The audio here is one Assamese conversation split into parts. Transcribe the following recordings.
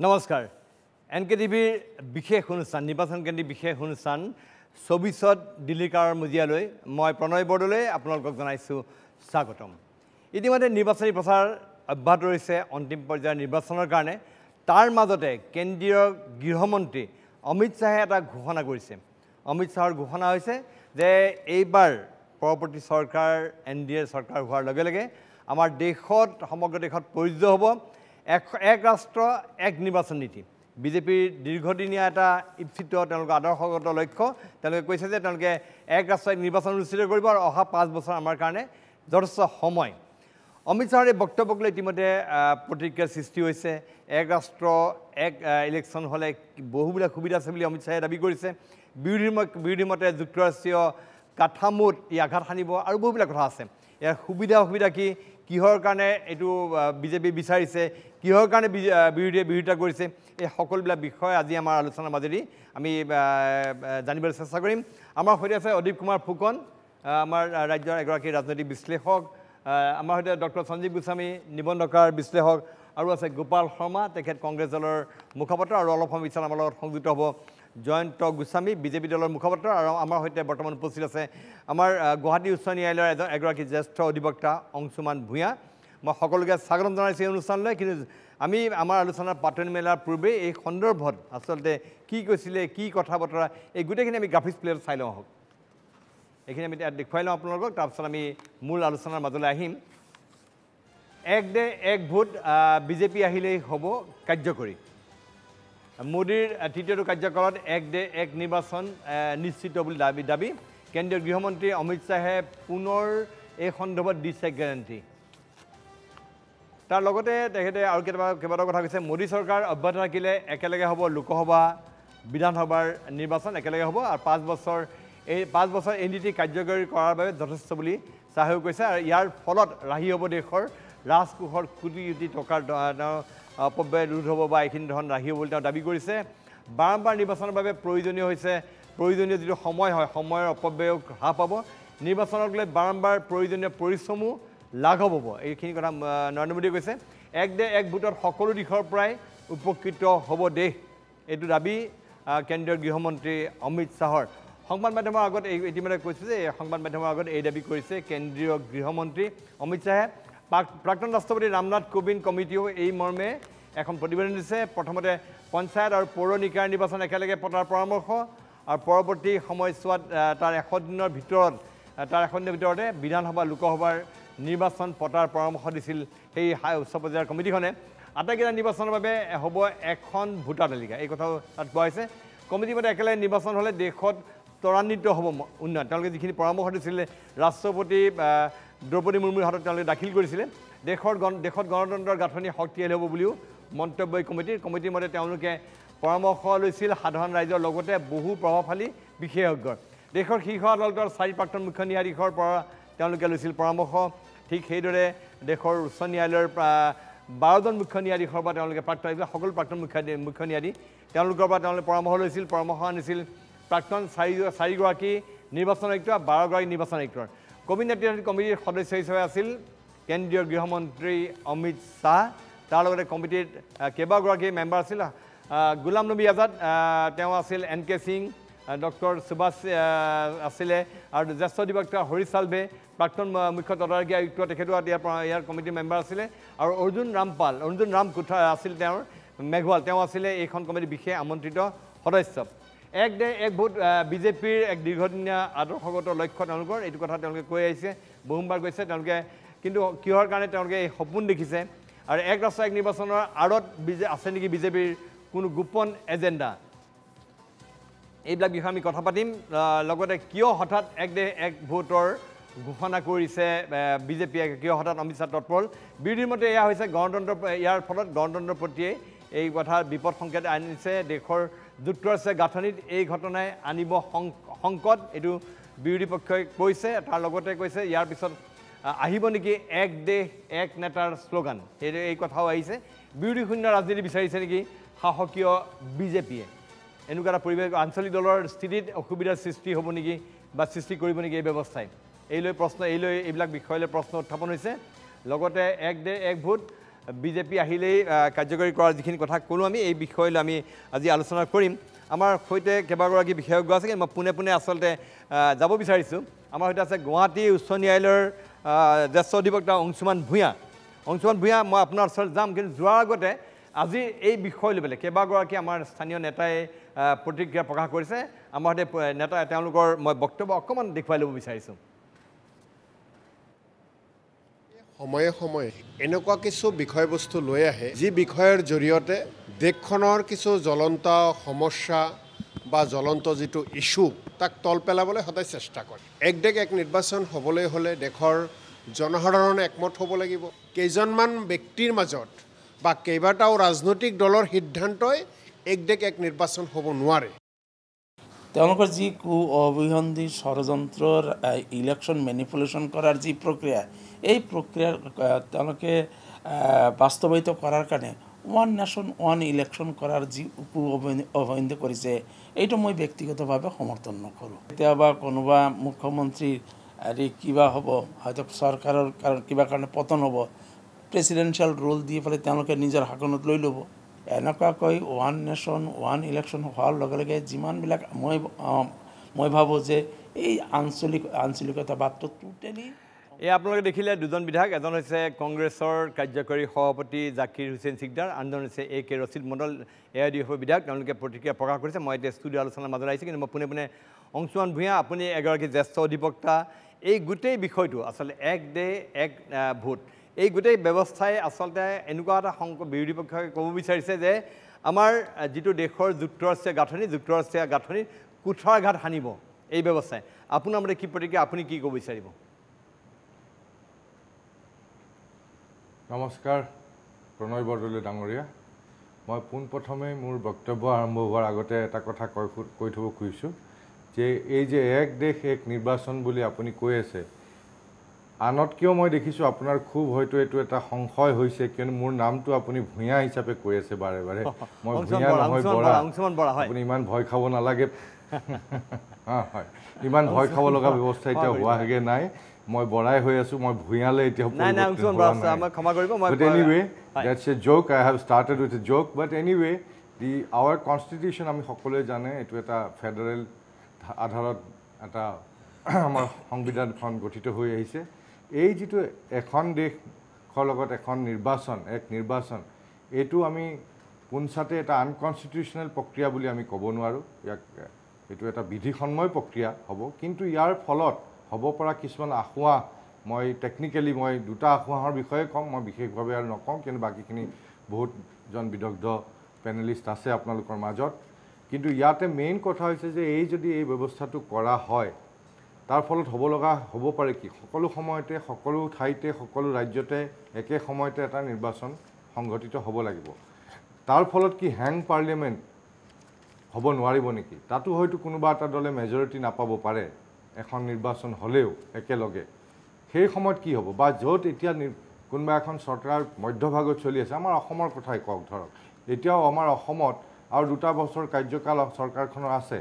নমস্কাৰ এনকেটিভিৰ বিশেষ অনুষ্ঠান নিৰ্বাচন কেন্দ্ৰীয় বিশেষ অনুষ্ঠান ২৪ দিল্লীকাৰ মজিয়ালৈ মই প্ৰণয় বৰদলৈ আপোনালোকক জনাইছোঁ স্বাগতম ইতিমধ্যে নিৰ্বাচনী প্ৰচাৰ অব্যাহত ৰৈছে অন্তিম পৰ্যায়ৰ নিৰ্বাচনৰ কাৰণে তাৰ মাজতে কেন্দ্ৰীয় গৃহমন্ত্ৰী অমিত শাহে এটা ঘোষণা কৰিছে অমিত শাহৰ ঘোষণা হৈছে যে এইবাৰ পৰৱৰ্তী চৰকাৰ এনডিএ চৰকাৰ হোৱাৰ লগে লগে আমাৰ দেশত সমগ্ৰ দেশত প্ৰযোজ্য হ'ব এক ৰাষ্ট্ৰ এক নিৰ্বাচন নীতি বিজেপিৰ দীৰ্ঘদিনীয়া এটা ইচ্ছিত তেওঁলোকৰ আদৰ্শগত লক্ষ্য তেওঁলোকে কৈছে যে তেওঁলোকে এক ৰাষ্ট্ৰ এক নিৰ্বাচন অনুষ্ঠিত কৰিব আৰু অহা 5 বছৰ আমাৰ কাৰণে যথেষ্ট সময় অমিত শাহৰ এই বক্তব্যক লৈ ইতিমধ্যে প্ৰতিক্ৰিয়াৰ সৃষ্টি হৈছে এক ৰাষ্ট্ৰ এক ইলেকশ্যন হ'লে বহুবিলাক সুবিধা আছে বুলি অমিত শাহে দাবী কৰিছে বিৰোধী মতে যুক্তৰাষ্ট্ৰীয় কাঠামোত ই আঘাত সানিব আৰু বহুবিলাক কথা আছে ইয়াৰ সুবিধা অসুবিধা কি কিহৰ কাৰণে এইটো বিজেপি বিচাৰিছে কিহৰ কাৰণে বিৰোধীয়ে বিৰোধিতা কৰিছে এই সকলোবিলাক বিষয় আজি আমাৰ আলোচনাৰ মাজেদি আমি জানিবলৈ চেষ্টা কৰিম আমাৰ সৈতে আছে অদীপ কুমাৰ ফুকন আমাৰ ৰাজ্যৰ এগৰাকী ৰাজনৈতিক বিশ্লেষক আমাৰ সৈতে ডক্টৰ সঞ্জীৱ গোস্বামী নিবন্ধকাৰ বিশ্লেষক আৰু আছে গোপাল শৰ্মা তেখেত কংগ্ৰেছ দলৰ মুখপাত্ৰ আৰু অলপ সময় পিছত আমাৰ লগত সংযুক্ত হ'ব জয়ন্ত গোস্বামী বিজেপি দলৰ মুখপাত্ৰ আৰু আমাৰ সৈতে বৰ্তমান উপস্থিত আছে আমাৰ গুৱাহাটী উচ্চ ন্যায়ালয়ৰ এগৰাকী জ্যেষ্ঠ অধিবক্তা অংশুমান ভূঞা মই সকলোকে স্বাগতম জনাইছোঁ এই অনুষ্ঠানলৈ কিন্তু আমি আমাৰ আলোচনাৰ পাতনি মেলাৰ পূৰ্বে এই সন্দৰ্ভত আচলতে কি কৈছিলে কি কথা বতৰা এই গোটেইখিনি আমি গ্ৰাফিক্স প্লেট চাই লওঁ হওক এইখিনি আমি দেখুৱাই লওঁ আপোনালোকক তাৰপিছত আমি মূল আলোচনাৰ মাজলৈ আহিম এক দে এক ভোট বিজেপি আহিলেই হ'ব কাৰ্যকৰী মোদীৰ তৃতীয়টো কাৰ্যকালত এক দে এক নিৰ্বাচন নিশ্চিত বুলি দাবী কেন্দ্ৰীয় গৃহমন্ত্ৰী অমিত শাহে পুনৰ এই সন্দৰ্ভত দিছে গেৰাণ্টি তাৰ লগতে তেখেতে আৰু কেইবাটাও কথা কৈছে মোদী চৰকাৰ অব্যাহত থাকিলে একেলগে হ'ব লোকসভা বিধানসভাৰ নিৰ্বাচন একেলগে হ'ব আৰু 5 বছৰ এই নীতি কাৰ্যকৰী কৰাৰ বাবে যথেষ্ট বুলি শাহেও কৈছে আৰু ইয়াৰ ফলত ৰাহি হ'ব দেশৰ ৰাজকোষৰ কোটি কোটি টকাৰ অপব্যয় ৰোধ হ'ব বা এইখিনি ধন ৰাহি হ'ব বুলি তেওঁ দাবী কৰিছে বাৰম্বাৰ নিৰ্বাচনৰ বাবে প্ৰয়োজনীয় যিটো সময় হয় সময়ৰ অপব্যয় হ্ৰাস পাব নিৰ্বাচনক লৈ বাৰম্বাৰ প্ৰয়োজনীয় পৰিশ্ৰমো লাঘৱ হ'ব এইখিনি কথা নৰেন্দ্ৰ মোদীয়ে কৈছে এক দে এক ভোটত সকলো দিশৰ পৰাই উপকৃত হ'ব দেশ এইটো দাবী কেন্দ্ৰীয় গৃহমন্ত্ৰী অমিত শাহৰ সংবাদ মাধ্যমৰ আগত ইতিমধ্যে কৈছে যে সংবাদ মাধ্যমৰ আগত এই দাবী কৰিছে কেন্দ্ৰীয় গৃহমন্ত্ৰী অমিত শাহে প্ৰাক্তন ৰাষ্ট্ৰপতি ৰামনাথ কোবিন্দ কমিটিও এই মৰ্মে এখন প্ৰতিবেদন দিছে প্ৰথমতে পঞ্চায়ত আৰু পৌৰ নিকায়ৰ নিৰ্বাচন একেলগে পতাৰ পৰামৰ্শ আৰু পৰৱৰ্তী সময়ছোৱাত তাৰ 100 দিনৰ ভিতৰতে বিধানসভা লোকসভাৰ নিৰ্বাচন পতাৰ পৰামৰ্শ দিছিল সেই উচ্চ পৰ্যায়ৰ কমিটিখনে আটাইকেইটা নিৰ্বাচনৰ বাবে হ'ব এখন ভোটাৰ তালিকা এই কথাও তাত কোৱা হৈছে কমিটিৰ মতে একেলগে নিৰ্বাচন হ'লে দেশত ত্বৰান্বিত হ'ব উন্নয়ন তেওঁলোকে যিখিনি পৰামৰ্শ দিছিলে ৰাষ্ট্ৰপতি দ্ৰৌপদী মুৰ্মুৰ হাতত তেওঁলোকে দাখিল কৰিছিলে দেশত গণতন্ত্ৰৰ গাঁথনি শক্তিশালী হ'ব বুলিও মন্তব্য কমিটিৰ মতে তেওঁলোকে পৰামৰ্শ লৈছিল সাধাৰণ ৰাইজৰ লগতে বহু প্ৰভাৱশালী বিশেষজ্ঞৰ দেশৰ শীৰ্ষ আদালতৰ 4 প্ৰাক্তন মুখ্য ন্যায়াধীশৰ পৰা তেওঁলোকে লৈছিল পৰামৰ্শ ঠিক সেইদৰে দেশৰ উচ্চ ন্যায়ালয়ৰ 12জন মুখ্য ন্যায়াধীশৰ পৰা তেওঁলোকে সকলো প্ৰাক্তন মুখ্য ন্যায়াধীশ তেওঁলোকৰ পৰা তেওঁলোকে পৰামৰ্শ আনিছিল প্ৰাক্তন 4গৰাকী নিৰ্বাচন আয়ুক্ত 12গৰাকী নিৰ্বাচন আয়ুক্তৰ কোবিন্দ নেতৃত্বাধীন কমিটিৰ সদস্য হিচাপে আছিল কেন্দ্ৰীয় গৃহমন্ত্ৰী অমিত শাহ তাৰ লগতে কমিটিৰ কেইবাগৰাকী মেম্বাৰ আছিল গোলাম নবী আজাদ তেওঁ আছিল NK সিং ডক্টৰ সুভাষ আছিলে আৰু জ্যেষ্ঠ অধিবক্তা হৰিশ সালভে প্ৰাক্তন মুখ্য তদাৰকী আয়ুক্ত তেখেতো ইয়াৰ কমিটিৰ মেম্বাৰ আছিলে আৰু অৰ্জুন ৰাম কোঠাৰ আছিল তেওঁৰ মেঘৱাল তেওঁ আছিলে এইখন কমিটিৰ বিশেষ আমন্ত্ৰিত সদস্য এক দে এক ভোট বিজেপিৰ এক দীৰ্ঘদিনীয়া আদৰ্শগত লক্ষ্য তেওঁলোকৰ এইটো কথা তেওঁলোকে কৈ আহিছে বহুবাৰ কৈছে তেওঁলোকে কিন্তু কিহৰ কাৰণে তেওঁলোকে এই সপোন দেখিছে আৰু এক ৰাষ্ট্ৰ এক নিৰ্বাচনৰ আঁৰত আছে নেকি বিজেপিৰ কোনো গোপন এজেণ্ডা এইবিলাক বিষয়ে আমি কথা পাতিম লগতে কিয় হঠাৎ এক দে এক ভোটৰ ঘোষণা কৰিছে বিজেপিয়ে কিয় হঠাৎ অমিত শাহ তৎপৰ বিৰোধীৰ মতে এয়া হৈছে ইয়াৰ ফলত গণতন্ত্ৰৰ প্ৰতিয়ে এই কথা বিপদ সংকেত আনিছে দেশৰ যুক্তৰাষ্ট্ৰীয় গাঁথনিত এই ঘটনাই আনিব সংকট এইটো বিৰোধী পক্ষই কৈছে তাৰ লগতে কৈছে ইয়াৰ পিছত আহিব নেকি এক দেশ এক নেতাৰ শ্লোগান এই কথাও আহিছে বিৰোধী শূন্য ৰাজনীতি বিচাৰিছে নেকি শাসকীয় বিজেপিয়ে এনেকুৱা এটা পৰিৱেশ আঞ্চলিক দলৰ স্থিতিত অসুবিধাৰ সৃষ্টি হ'ব নেকি বা সৃষ্টি কৰিব নেকি এই ব্যৱস্থাই এইবিলাক বিষয়লৈ প্ৰশ্ন উত্থাপন হৈছে লগতে এক দে এক ভোট বিজেপি আহিলেই কাৰ্যকৰী কৰাৰ যিখিনি কথা ক'লোঁ আমি এই বিষয়লৈ আমি আজি আলোচনা কৰিম আমাৰ সৈতে কেইবাগৰাকী বিশেষজ্ঞ আছে মই পোনে পোনে আচলতে যাব বিচাৰিছোঁ আমাৰ সৈতে আছে গুৱাহাটী উচ্চ ন্যায়ালয়ৰ জ্যেষ্ঠ অধিবক্তা অংশুমান ভূঞা মই আপোনাৰ ওচৰত যাম কিন্তু যোৱাৰ আগতে আজি এই বিষয় লৈ পেলাই কেইবাগৰাকী আমাৰ স্থানীয় নেতাই প্ৰতিক্ৰিয়া প্ৰকাশ কৰিছে আমাৰ সৈতে নেতা তেওঁলোকৰ মই বক্তব্য অকণমান দেখুৱাই ল'ব বিচাৰিছোঁ সময়ে সময়ে এনেকুৱা কিছু বিষয়বস্তু লৈ আহে যি বিষয়ৰ জৰিয়তে দেশখনৰ কিছু জ্বলন্ত সমস্যা বা জ্বলন্ত যিটো ইস্যু তাক তল পেলাবলৈ সদায় চেষ্টা কৰে এক দেশ এক নিৰ্বাচন হ'বলৈ হ'লে দেশৰ জনসাধাৰণ একমত হ'ব লাগিব কেইজনমান ব্যক্তিৰ মাজত বা কেইবাটাও ৰাজনৈতিক দলৰ সিদ্ধান্তই এক দেশ এক নিৰ্বাচন হ'ব নোৱাৰে তেওঁলোকৰ যি অভিসন্ধি ষড়যন্ত্ৰৰ ইলেকশ্যন মেনিপুলেশ্যন কৰাৰ যি প্ৰক্ৰিয়া এই প্ৰক্ৰিয়াৰ তেওঁলোকে বাস্তৱায়িত কৰাৰ কাৰণে ওৱান নেশ্যন ওৱান ইলেকশ্যন কৰাৰ যি অভিসন্ধি কৰিছে এইটো মই ব্যক্তিগতভাৱে সমৰ্থন নকৰোঁ কেতিয়াবা কোনোবা মুখ্যমন্ত্ৰীৰ কিবা হ'ব হয়তো চৰকাৰৰ কিবা কাৰণে পতন হ'ব প্ৰেচিডেঞ্চিয়েল ৰোল দি পেলাই তেওঁলোকে নিজৰ শাসনত লৈ ল'ব এনেকুৱাকৈ ওৱান নেশ্যন ওৱান ইলেকশ্যন হোৱাৰ লগে লগে যিমানবিলাক মই ভাবোঁ যে এই আঞ্চলিকতাবাদটো টোটেলি এই আপোনালোকে দেখিলে দুজন বিধায়ক এজন হৈছে কংগ্ৰেছৰ কাৰ্যকৰী সভাপতি জাকিৰ হুছেইন সিকদাৰ আনজন হৈছে AK ৰচিদ মণ্ডল AIDF বিধায়ক তেওঁলোকে প্ৰতিক্ৰিয়া প্ৰকাশ কৰিছে মই এতিয়া ষ্টুডিঅ' আলোচনাৰ মাজত আহিছোঁ কিন্তু মই পোনে পোনে অংশুমান ভূঞা আপুনি এগৰাকী জ্যেষ্ঠ অধিবক্তা এই গোটেই বিষয়টো আচলতে এক দেশ এক ভোট এই গোটেই ব্যৱস্থাই আচলতে এনেকুৱা এটা বিৰোধী পক্ষই ক'ব বিচাৰিছে যে আমাৰ যিটো দেশৰ যুক্তৰাষ্ট্ৰীয় গাঁথনি কুঠাৰঘাত সানিব এই ব্যৱস্থাই আপোনাৰ মতে কি প্ৰতিক্ৰিয়া আপুনি কি ক'ব বিচাৰিব নমস্কাৰ প্ৰণয় বৰদলৈ ডাঙৰীয়া মই পোনপ্ৰথমে মোৰ বক্তব্য আৰম্ভ হোৱাৰ আগতে এটা কথা কৈ থ'ব খুজিছোঁ যে এই যে এক দেশ এক নিৰ্বাচন বুলি আপুনি কৈ আছে আনতকৈও মই দেখিছোঁ আপোনাৰ খুব হয়তো এইটো এটা সংশয় হৈছে কিয়নো মোৰ নামটো আপুনি ভূঞা হিচাপে কৈ আছে বাৰে বাৰে মই ভূঞা নহয় বৰা আপুনি ইমান ভয় খাব নালাগে হয় ইমান ভয় খাব লগা ব্যৱস্থা এতিয়া হোৱাগৈ নাই মই বৰাই হৈ আছোঁ মই ভূঞালৈ এতিয়া anyway that's a joke I have started with a joke but anyway our constitution আমি সকলোৱে জানে এইটো এটা ফেডাৰেল আধাৰত এটা আমাৰ সংবিধানখন গঠিত হৈ আহিছে এই যিটো এখন দেশৰ লগত এখন নিৰ্বাচন এইটো আমি পোনছাতে এটা আনকনষ্টিটিউশ্যনেল প্ৰক্ৰিয়া বুলি আমি ক'ব নোৱাৰোঁ ইয়াক এইটো এটা বিধিসন্ময় প্ৰক্ৰিয়া হ'ব কিন্তু ইয়াৰ ফলত হ'ব পৰা কিছুমান আঁসোৱাহ মই টেকনিকেলি মই দুটা আঁসোৱাহৰ বিষয়ে ক'ম মই বিশেষভাৱে আৰু নকওঁ কিন্তু বাকীখিনি বহুতজন বিদগ্ধ পেনেলিষ্ট আছে আপোনালোকৰ মাজত কিন্তু ইয়াতে মেইন কথা হৈছে যে যদি এই ব্যৱস্থাটো কৰা হয় তাৰ ফলত হ'ব পাৰে কি সকলো সময়তে সকলো ঠাইতে সকলো ৰাজ্যতে একে সময়তে এটা নিৰ্বাচন সংঘটিত হ'ব লাগিব তাৰ ফলত কি হেং পাৰ্লিয়ামেণ্ট হ'ব নোৱাৰিব নেকি তাতো হয়তো কোনোবা এটা দলে মেজৰিটি নাপাব পাৰে এখন নিৰ্বাচন হ'লেও একেলগে সেই সময়ত কি হ'ব বা য'ত এতিয়া কোনোবা এখন চৰকাৰ মধ্যভাগত চলি আছে আমাৰ অসমৰ কথাই কওক ধৰক এতিয়াও আমাৰ অসমত আৰু 2 বছৰ কাৰ্যকাল চৰকাৰখনৰ আছে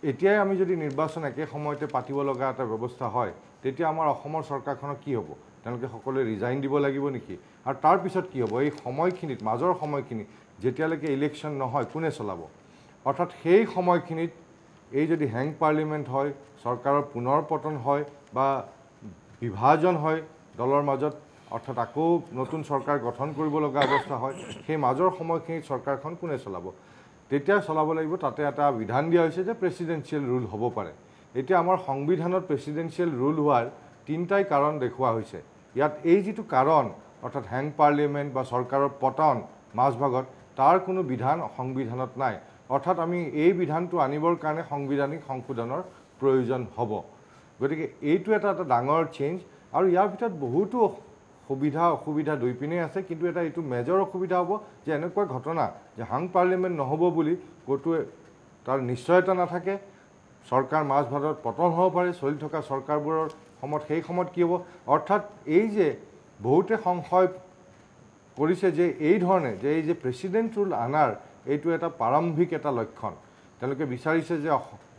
এতিয়াই আমি যদি নিৰ্বাচন একে সময়তে পাতিব লগা এটা ব্যৱস্থা হয় তেতিয়া আমাৰ অসমৰ চৰকাৰখনৰ কি হ'ব তেওঁলোকে সকলোৱে ৰিজাইন দিব লাগিব নেকি আৰু তাৰ পিছত কি হ'ব এই সময়খিনিত মাজৰ সময়খিনি যেতিয়ালৈকে ইলেকশ্যন নহয় কোনে চলাব অৰ্থাৎ সেই সময়খিনিত এই যদি হেং পাৰ্লিমেণ্ট হয় চৰকাৰৰ পুনৰ পতন হয় বা বিভাজন হয় দলৰ মাজত অৰ্থাৎ আকৌ নতুন চৰকাৰ গঠন কৰিব লগা অৱস্থা হয় সেই মাজৰ সময়খিনিত চৰকাৰখন কোনে চলাব তেতিয়া চলাব লাগিব তাতে এটা বিধান দিয়া হৈছে যে প্ৰেচিডেঞ্চিয়েল ৰুল হ'ব পাৰে এতিয়া আমাৰ সংবিধানত প্ৰেচিডেঞ্চিয়েল ৰুল হোৱাৰ 3টাই কাৰণ দেখুওৱা হৈছে ইয়াত এই যিটো কাৰণ অৰ্থাৎ হেং পাৰ্লিমেণ্ট বা চৰকাৰৰ পতন মাজভাগত তাৰ কোনো বিধান সংবিধানত নাই অৰ্থাৎ আমি এই বিধানটো আনিবৰ কাৰণে সাংবিধানিক সংশোধনৰ প্ৰয়োজন হ'ব গতিকে এইটো এটা ডাঙৰ চেঞ্জ আৰু ইয়াৰ ভিতৰত বহুতো অসুবিধা দুই পিনে আছে কিন্তু এইটো মেজৰ অসুবিধা হ'ব যে এনেকুৱা ঘটনা যে হাং পাৰ্লিমেণ্ট নহ'ব বুলি ক'তোৱে তাৰ নিশ্চয়তা নাথাকে চৰকাৰ মাজভাগত পতন হ'ব পাৰে চলি থকা চৰকাৰবোৰৰ সময়ত সেই সময়ত কি হ'ব অৰ্থাৎ এই যে বহুতে সংশয় কৰিছে যে এই ধৰণে যে এই যে প্ৰেচিডেণ্ট ৰুল আনাৰ এইটো এটা প্ৰাৰম্ভিক এটা লক্ষণ তেওঁলোকে বিচাৰিছে যে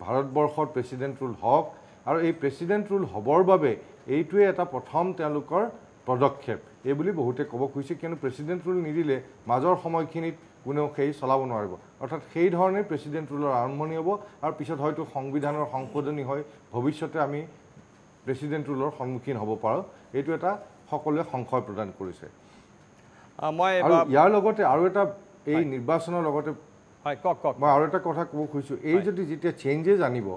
ভাৰতবৰ্ষৰ প্ৰেচিডেণ্ট ৰুল হওক আৰু এই প্ৰেচিডেণ্ট ৰুল হ'বৰ বাবে এইটোৱে এটা প্ৰথম তেওঁলোকৰ পদক্ষেপ এই বুলি বহুতে ক'ব খুজিছে কিন্তু প্ৰেচিডেণ্ট ৰুল নিদিলে মাজৰ সময়খিনিত কোনেও সেই চলাব নোৱাৰিব অৰ্থাৎ সেই ধৰণে প্ৰেচিডেণ্ট ৰুলৰ আৰম্ভণি হ'ব আৰু পিছত হয়তো সংবিধানৰ সংশোধনী হয় ভৱিষ্যতে আমি প্ৰেচিডেণ্ট ৰুলৰ সন্মুখীন হ'ব পাৰোঁ এইটো এটা সকলোৱে সংশয় প্ৰদান কৰিছে মই ইয়াৰ লগতে আৰু এটা এই নিৰ্বাচনৰ লগতে হয় কওক মই আৰু এটা কথা ক'ব খুজিছোঁ এই যদি যেতিয়া চেঞ্জেছ আনিব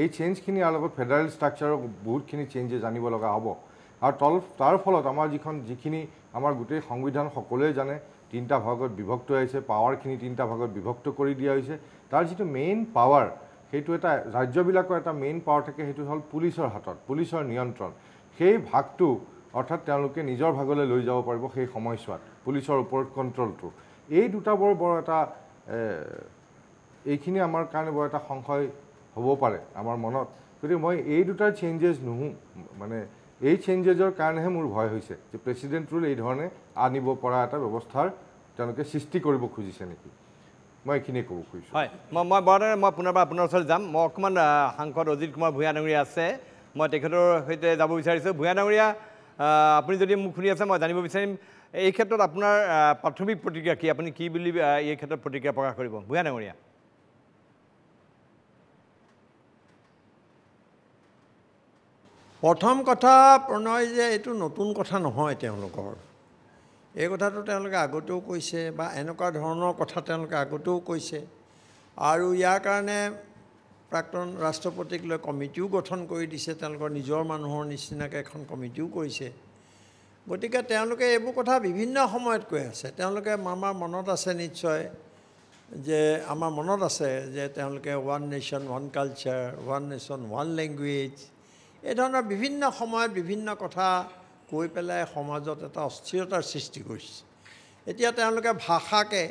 এই চেঞ্জখিনি ইয়াৰ লগত ফেডাৰেল ষ্ট্ৰাকচাৰৰ বহুতখিনি চেঞ্জেছ আনিব লগা হ'ব আৰু তাৰ ফলত আমাৰ যিখিনি আমাৰ গোটেই সংবিধান সকলোৱে জানে 3টা ভাগত বিভক্ত হৈছে পাৱাৰখিনি 3টা ভাগত বিভক্ত কৰি দিয়া হৈছে তাৰ যিটো মেইন পাৱাৰ সেইটো এটা ৰাজ্যবিলাকৰ এটা মেইন পাৱাৰ থাকে সেইটো হ'ল পুলিচৰ হাতত পুলিচৰ নিয়ন্ত্ৰণ সেই ভাগটো অৰ্থাৎ তেওঁলোকে নিজৰ ভাগলৈ লৈ যাব পাৰিব সেই সময়ছোৱাত পুলিচৰ ওপৰত কণ্ট্ৰলটো এই দুটা বৰ এটা এইখিনি আমাৰ কাৰণে বৰ এটা সংশয় হ'ব পাৰে আমাৰ মনত গতিকে মই এই দুটাৰ চেঞ্জেছ মানে এই চেঞ্জেছৰ কাৰণেহে মোৰ ভয় হৈছে যে প্ৰেচিডেণ্ট ৰুল এই ধৰণে আনিব পৰা এটা ব্যৱস্থাৰ তেওঁলোকে সৃষ্টি কৰিব খুজিছে নেকি মই এইখিনিয়ে ক'ব খুজিছোঁ হয় মই পুনৰবাৰ আপোনাৰ ওচৰত যাম মই অকণমান সাংসদ অজিত কুমাৰ ভূঞা ডাঙৰীয়া আছে মই তেখেতৰ সৈতে যাব বিচাৰিছোঁ ভূঞা ডাঙৰীয়া আপুনি যদি মোক শুনি আছে মই জানিব বিচাৰিম এই ক্ষেত্ৰত আপোনাৰ প্ৰাথমিক প্ৰতিক্ৰিয়া কি আপুনি কি বুলি এই ক্ষেত্ৰত প্ৰতিক্ৰিয়া প্ৰকাশ কৰিব ভূঞা ডাঙৰীয়া প্ৰথম কথা প্ৰণয় যে এইটো নতুন কথা নহয় তেওঁলোকৰ এই কথাটো তেওঁলোকে আগতেও কৈছে বা এনেকুৱা ধৰণৰ কথা তেওঁলোকে আগতেও কৈছে আৰু ইয়াৰ কাৰণে প্ৰাক্তন ৰাষ্ট্ৰপতিক লৈ কমিটিও গঠন কৰি দিছে তেওঁলোকৰ নিজৰ মানুহৰ নিচিনাকৈ এখন কমিটিও কৰিছে গতিকে তেওঁলোকে এইবোৰ কথা বিভিন্ন সময়ত কৈ আছে তেওঁলোকে আমাৰ মনত আছে নিশ্চয় যে আমাৰ মনত আছে যে তেওঁলোকে one nation one culture one nation one language এই ধৰণৰ বিভিন্ন সময়ত বিভিন্ন কথা কৈ পেলাই সমাজত এটা অস্থিৰতাৰ সৃষ্টি কৰিছে এতিয়া তেওঁলোকে ভাষাকে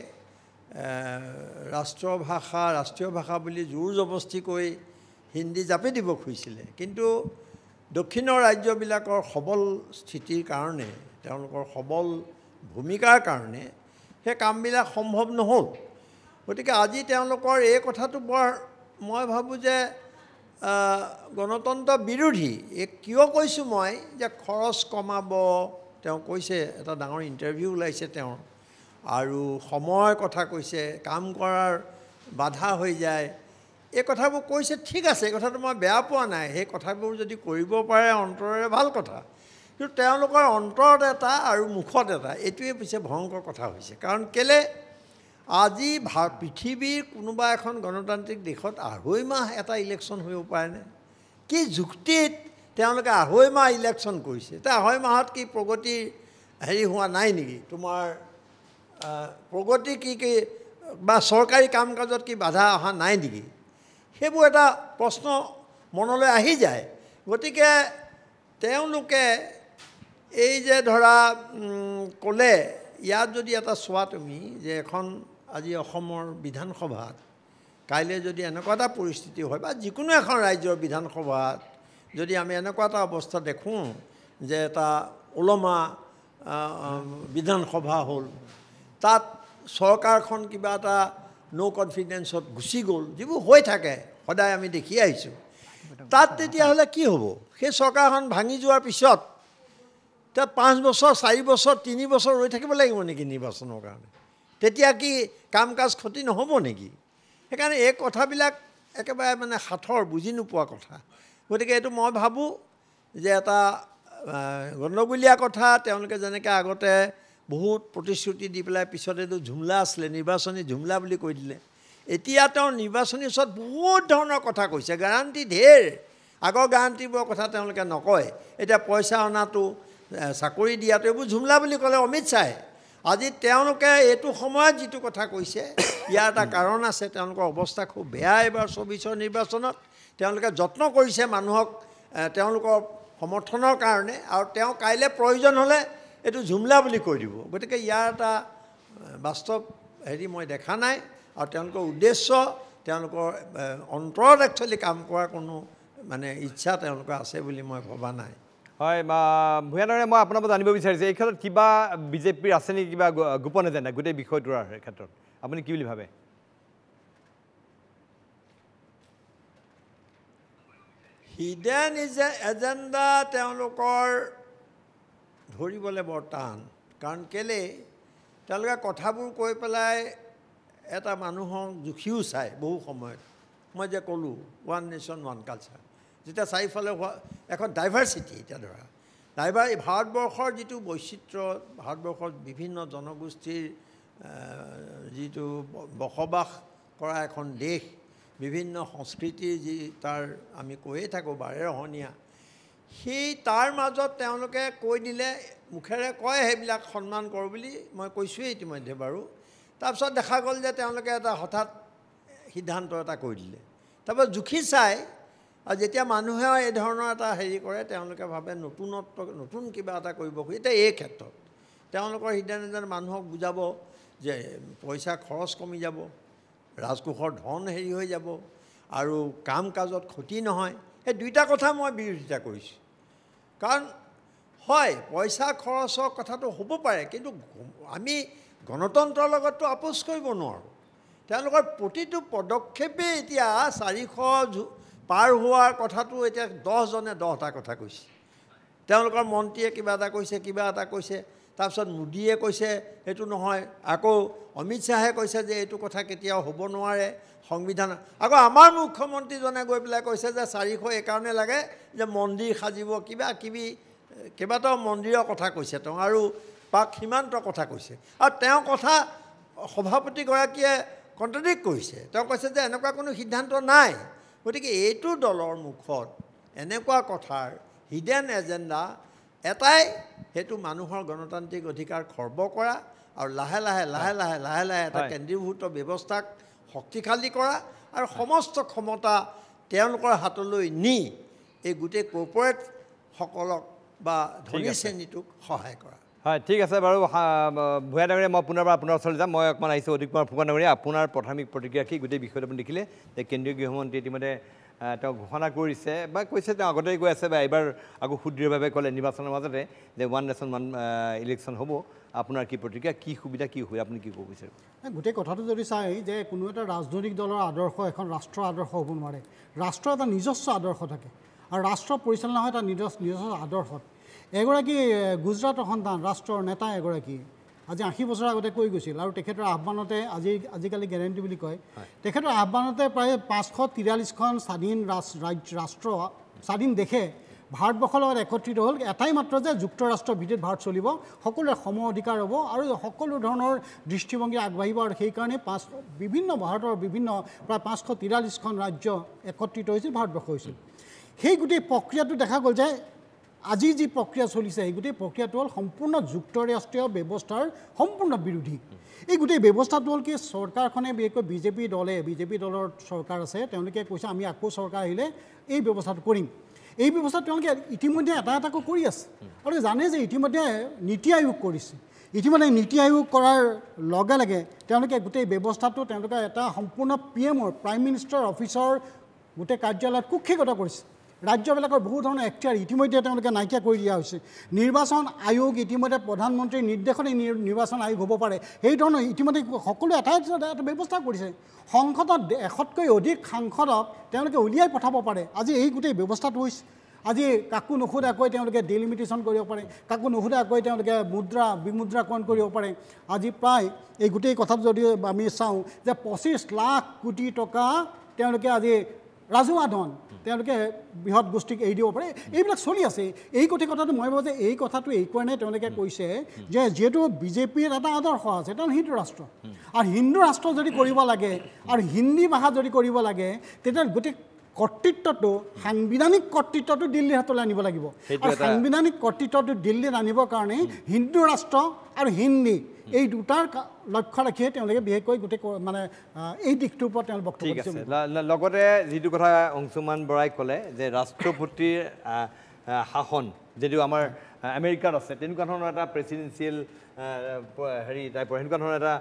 ৰাষ্ট্ৰীয় ভাষা বুলি জোৰ জবস্তি কৰি হিন্দী জাপি দিব খুজিছিলে কিন্তু দক্ষিণৰ ৰাজ্যবিলাকৰ সবল স্থিতিৰ কাৰণে তেওঁলোকৰ সবল ভূমিকাৰ কাৰণে সেই কামবিলাক সম্ভৱ নহ'ল গতিকে আজি তেওঁলোকৰ এই কথাটো বৰ মই ভাবোঁ যে গণতন্ত্ৰ বিৰোধী কিয় কৈছোঁ মই যে খৰচ কমাব তেওঁ কৈছে এটা ডাঙৰ ইণ্টাৰভিউ ওলাইছে তেওঁৰ আৰু সময়ৰ কথা কৈছে কাম কৰাৰ বাধা হৈ যায় এই কথাবোৰ কৈছে ঠিক আছে এই কথাটো মই বেয়া পোৱা নাই সেই কথাবোৰ যদি কৰিব পাৰে অন্তৰেৰে ভাল কথা কিন্তু তেওঁলোকৰ অন্তৰত এটা আৰু মুখত এটা এইটোৱে পিছে ভয়ংকৰ কথা হৈছে কাৰণ কেলে আজি পৃথিৱীৰ কোনোবা এখন গণতান্ত্ৰিক দেশত 2.5 মাহ এটা ইলেকশ্যন হ'ব পাৰেনে কি যুক্তিত তেওঁলোকে 2.5 মাহ ইলেকশ্যন কৰিছে তে 2.5 মাহত কি প্ৰগতিৰ হোৱা নাই নেকি তোমাৰ প্ৰগতি কি বা চৰকাৰী কাম কাজত কি বাধা অহা নাই নেকি সেইবোৰ এটা প্ৰশ্ন মনলৈ আহি যায় গতিকে তেওঁলোকে এই যে ধৰা ক'লে ইয়াত যদি এটা চোৱা তুমি যে এখন আজি অসমৰ বিধানসভাত কাইলৈ যদি এনেকুৱা এটা পৰিস্থিতি হয় বা যিকোনো এখন ৰাজ্যৰ বিধানসভাত যদি আমি এনেকুৱা এটা অৱস্থা দেখোঁ যে এটা ওলমা বিধানসভা হ'ল তাত চৰকাৰখন কিবা এটা ন' কনফিডেন্সত গুচি গ'ল যিবোৰ হৈ থাকে সদায় আমি দেখি আহিছোঁ তাত তেতিয়াহ'লে কি হ'ব সেই চৰকাৰখন ভাঙি যোৱাৰ পিছত তাত 5 বছৰ 4 বছৰ 3 বছৰ ৰৈ থাকিব লাগিব নেকি নিৰ্বাচনৰ কাৰণে তেতিয়া কি কাম কাজ ক্ষতি নহ'ব নেকি সেইকাৰণে এই কথাবিলাক একেবাৰে মানে সাঁথৰ বুজি নোপোৱা কথা গতিকে এইটো মই ভাবোঁ যে এটা গণ্ডগোলীয়া কথা তেওঁলোকে যেনেকৈ আগতে বহুত প্ৰতিশ্ৰুতি দি পেলাই পিছত এইটো ঝুমলা আছিলে নিৰ্বাচনী ঝুমলা বুলি কৈ দিলে এতিয়া তেওঁ নিৰ্বাচনী ওচৰত বহুত ধৰণৰ কথা কৈছে গ্যাৰাণ্টি ঢেৰ আগৰ গ্যাৰাণ্টিবোৰৰ কথা তেওঁলোকে নকয় এতিয়া পইচা অনাটো চাকৰি দিয়াটো এইবোৰ ঝুমলা বুলি ক'লে অমিত শ্বাহে আজি তেওঁলোকে এইটো সময়ত যিটো কথা কৈছে ইয়াৰ এটা কাৰণ আছে তেওঁলোকৰ অৱস্থা খুব বেয়া এইবাৰ 24ৰ নিৰ্বাচনত তেওঁলোকে যত্ন কৰিছে মানুহক তেওঁলোকৰ সমৰ্থনৰ কাৰণে আৰু তেওঁ কাইলৈ প্ৰয়োজন হ'লে এইটো ঝুমলা বুলি কৈ দিব গতিকে ইয়াৰ এটা বাস্তৱ মই দেখা নাই আৰু তেওঁলোকৰ উদ্দেশ্য তেওঁলোকৰ অন্তৰত একচুৱেলি কাম কৰাৰ কোনো মানে ইচ্ছা তেওঁলোকৰ আছে বুলি মই ভবা নাই হয় ভূঞা ডাঙৰীয়া মই আপোনাৰ পৰা জানিব বিচাৰিছোঁ এই ক্ষেত্ৰত কিবা বিজেপিৰ আছে নেকি কিবা গোপন এজেণ্ডা গোটেই বিষয়টোৰ ক্ষেত্ৰত আপুনি কি বুলি ভাবে হিডেন এজেণ্ডা তেওঁলোকৰ ধৰিবলৈ বৰ টান কাৰণ কেলৈ তেওঁলোকে কথাবোৰ কৈ পেলাই এটা মানুহক জুখিও চায় বহু সময়ত মই যে ক'লোঁ ওৱান নেশ্যন ওৱান কালচাৰ যেতিয়া চাৰিওফালে এখন ডাইভাৰ্চিটি এতিয়া ধৰা ভাৰতবৰ্ষৰ যিটো বৈচিত্ৰ্য ভাৰতবৰ্ষৰ বিভিন্ন জনগোষ্ঠীৰ যিটো বসবাস কৰা এখন দেশ বিভিন্ন সংস্কৃতিৰ যি তাৰ আমি কৈয়ে থাকোঁ বাৰেৰহণীয়া সেই তাৰ মাজত তেওঁলোকে কৈ দিলে মুখেৰে কয় সেইবিলাক সন্মান কৰোঁ বুলি মই কৈছোঁৱেই ইতিমধ্যে বাৰু তাৰপিছত দেখা গ'ল যে তেওঁলোকে এটা হঠাৎ সিদ্ধান্ত এটা কৰি দিলে তাৰপৰা জুখি চাই আৰু যেতিয়া মানুহে এই ধৰণৰ এটা হেৰি কৰে তেওঁলোকে ভাবে নতুন কিবা এটা কৰিব খোজে এতিয়া এই ক্ষেত্ৰত তেওঁলোকৰ সিদ্ধান্ত মানুহক বুজাব যে পইচা খৰচ কমি যাব ৰাজকোষৰ ধন হেৰি হৈ যাব আৰু কাম কাজত ক্ষতি নহয় এই দুইটা কথা মই বিৰোধিতা কৰিছোঁ কাৰণ হয় পইচা খৰচৰ কথাটো হ'ব পাৰে কিন্তু আমি গণতন্ত্ৰৰ লগততো আপোচ কৰিব নোৱাৰোঁ তেওঁলোকৰ প্ৰতিটো পদক্ষেপেই এতিয়া 400 পাৰ হোৱাৰ কথাটো এতিয়া 10জনে 10টা কথা কৈছে তেওঁলোকৰ মন্ত্ৰীয়ে কিবা এটা কৈছে তাৰপিছত মোদীয়ে কৈছে সেইটো নহয় আকৌ অমিত শ্বাহে কৈছে যে এইটো কথা কেতিয়াও হ'ব নোৱাৰে সংবিধান আকৌ আমাৰ মুখ্যমন্ত্ৰীজনে গৈ পেলাই কৈছে যে 400 এইকাৰণে লাগে যে মন্দিৰ সাজিব কেইবাটাও মন্দিৰৰ কথা কৈছে তেওঁ আৰু পাক সীমান্তৰ কথা কৈছে আৰু তেওঁ কথা সভাপতিগৰাকীয়ে কণ্ট্ৰডিক্ট কৰিছে তেওঁ কৈছে যে এনেকুৱা কোনো সিদ্ধান্ত নাই গতিকে এইটো দলৰ মুখত এনেকুৱা কথাৰ হিডেন এজেণ্ডা এটাই সেইটো মানুহৰ গণতান্ত্ৰিক অধিকাৰ খৰ্ব কৰা আৰু লাহে লাহে এটা কেন্দ্ৰীভূত ব্যৱস্থাক শক্তিশালী কৰা আৰু সমস্ত ক্ষমতা তেওঁলোকৰ হাতলৈ নি এই গোটেই কৰ্পৰেটসকলক বা ধনী শ্ৰেণীটোক সহায় কৰা হয় ঠিক আছে বাৰু ভূঞা ডাঙৰীয়া মই পুনৰবাৰ আপোনাৰ ওচৰলৈ যাম মই অকণমান আহিছোঁ অধিক কুমাৰ ফুকন ডাঙৰীয়া আপোনাৰ প্ৰাথমিক প্ৰতিক্ৰিয়া কি গোটেই বিষয়টো আপুনি দেখিলে যে কেন্দ্ৰীয় গৃহমন্ত্ৰী ইতিমধ্যে তেওঁ ঘোষণা কৰিছে বা কৈছে তেওঁ আগতেই কৈ আছে বা এইবাৰ আকৌ সুদৃঢ়ভাৱে ক'লে নিৰ্বাচনৰ মাজতে যে ওৱান নেশ্যন ওৱান ইলেকশ্যন হ'ব আপোনাৰ কি প্ৰতিক্ৰিয়া কি সুবিধা কি হয় আপুনি কি ক'ব বিচাৰে গোটেই কথাটো যদি চাই যে কোনো এটা ৰাজনৈতিক দলৰ আদৰ্শ এখন ৰাষ্ট্ৰৰ আদৰ্শ হ'ব নোৱাৰে ৰাষ্ট্ৰৰ এটা নিজস্ব আদৰ্শ থাকে আৰু ৰাষ্ট্ৰ পৰিচালনা হয় এটা নিজস্ব আদৰ্শত এগৰাকী গুজৰাটৰ সন্তান ৰাষ্ট্ৰৰ নেতা এগৰাকী আজি 80 বছৰ আগতে কৈ গৈছিল আৰু তেখেতৰ আহ্বানতে আজিকালি গেৰেণ্টি বুলি কয় তেখেতৰ আহ্বানতে প্ৰায় 543খন স্বাধীন ৰাষ্ট্ৰ স্বাধীন দেশে ভাৰতবৰ্ষৰ লগত একত্ৰিত হ'ল এটাই মাত্ৰ যে যুক্তৰাষ্ট্ৰৰ ভিত্তিত ভাৰত চলিব সকলোৰে সম অধিকাৰ হ'ব আৰু সকলো ধৰণৰ দৃষ্টিভংগী আগবাঢ়িব আৰু সেইকাৰণে ভাৰতৰ বিভিন্ন প্ৰায় 543খন ৰাজ্য একত্ৰিত হৈছিল ভাৰতবৰ্ষ হৈছিল সেই গোটেই প্ৰক্ৰিয়াটো দেখা গ'ল যে আজি যি প্ৰক্ৰিয়া চলিছে এই গোটেই প্ৰক্ৰিয়াটো হ'ল সম্পূৰ্ণ যুক্তৰাষ্ট্ৰীয় ব্যৱস্থাৰ সম্পূৰ্ণ বিৰোধী এই গোটেই ব্যৱস্থাটো হ'ল কি চৰকাৰখনে বিশেষকৈ বিজেপি দলৰ চৰকাৰ আছে তেওঁলোকে কৈছে আমি আকৌ চৰকাৰ আহিলে এই ব্যৱস্থাটো কৰিম এই ব্যৱস্থা তেওঁলোকে ইতিমধ্যে এটাকৈ কৰি আছে আৰু জানে যে ইতিমধ্যে নীতি আয়োগ কৰিছে ইতিমধ্যে নীতি আয়োগ কৰাৰ লগে লগে তেওঁলোকে গোটেই ব্যৱস্থাটো তেওঁলোকে এটা সম্পূৰ্ণ PMৰ প্ৰাইম মিনিষ্টাৰ অফিচৰ গোটেই কাৰ্যালয়ত কুক্ষিগত কৰিছে ৰাজ্যবিলাকৰ বহু ধৰণৰ এখতিয়াৰ ইতিমধ্যে তেওঁলোকে নাইকিয়া কৰি দিয়া হৈছে নিৰ্বাচন আয়োগ ইতিমধ্যে প্ৰধানমন্ত্ৰীৰ নিৰ্দেশনে নিৰ্বাচন আয়োগ হ'ব পাৰে সেই ধৰণৰ ইতিমধ্যে সকলো এটা ব্যৱস্থা কৰিছে সংসদত 100তকৈ অধিক সাংসদক তেওঁলোকে উলিয়াই পঠাব পাৰে আজি এই গোটেই ব্যৱস্থাটো হৈছে আজি কাকো নুসুধাকৈ তেওঁলোকে ডিলিমিটেশ্যন কৰিব পাৰে কাকো নুসুধাকৈ তেওঁলোকে বিমুদ্ৰাকৰণ কৰিব পাৰে আজি প্ৰায় এই গোটেই কথাটো যদি আমি চাওঁ যে 25 লাখ কোটি টকা তেওঁলোকে আজি ৰাজহুৱা ধন তেওঁলোকে বৃহৎ গোষ্ঠীক এৰি দিব পাৰে এইবিলাক চলি আছে এই গোটেই কথাটো মই ভাবোঁ যে এই কথাটো এই কাৰণে তেওঁলোকে কৈছে যে যিহেতু বিজেপিৰ এটা আদৰ্শ আছে তেওঁ হিন্দু ৰাষ্ট্ৰ আৰু হিন্দু ৰাষ্ট্ৰ যদি কৰিব লাগে আৰু হিন্দী ভাষা যদি কৰিব লাগে তেতিয়া গোটেই কৰ্তৃত্বটো সাংবিধানিক কৰ্তৃত্বটো দিল্লীৰ হাতলৈ আনিব লাগিব আৰু সাংবিধানিক কৰ্তৃত্বটো দিল্লীত আনিবৰ কাৰণে হিন্দু ৰাষ্ট্ৰ আৰু হিন্দী এই দুটাৰ লক্ষ্য ৰাখিয়ে তেওঁলোকে বিশেষকৈ গোটেই মানে এই দিশটোৰ ওপৰত তেওঁ বক্তব্য দিছে লগতে যিটো কথা অংশুমান বৰাই ক'লে যে ৰাষ্ট্ৰপতিৰ শাসন যদিও আমাৰ আমেৰিকাত আছে তেনেকুৱা ধৰণৰ এটা প্ৰেচিডেঞ্চিয়েল হেৰি টাইপৰ সেনেকুৱা ধৰণৰ এটা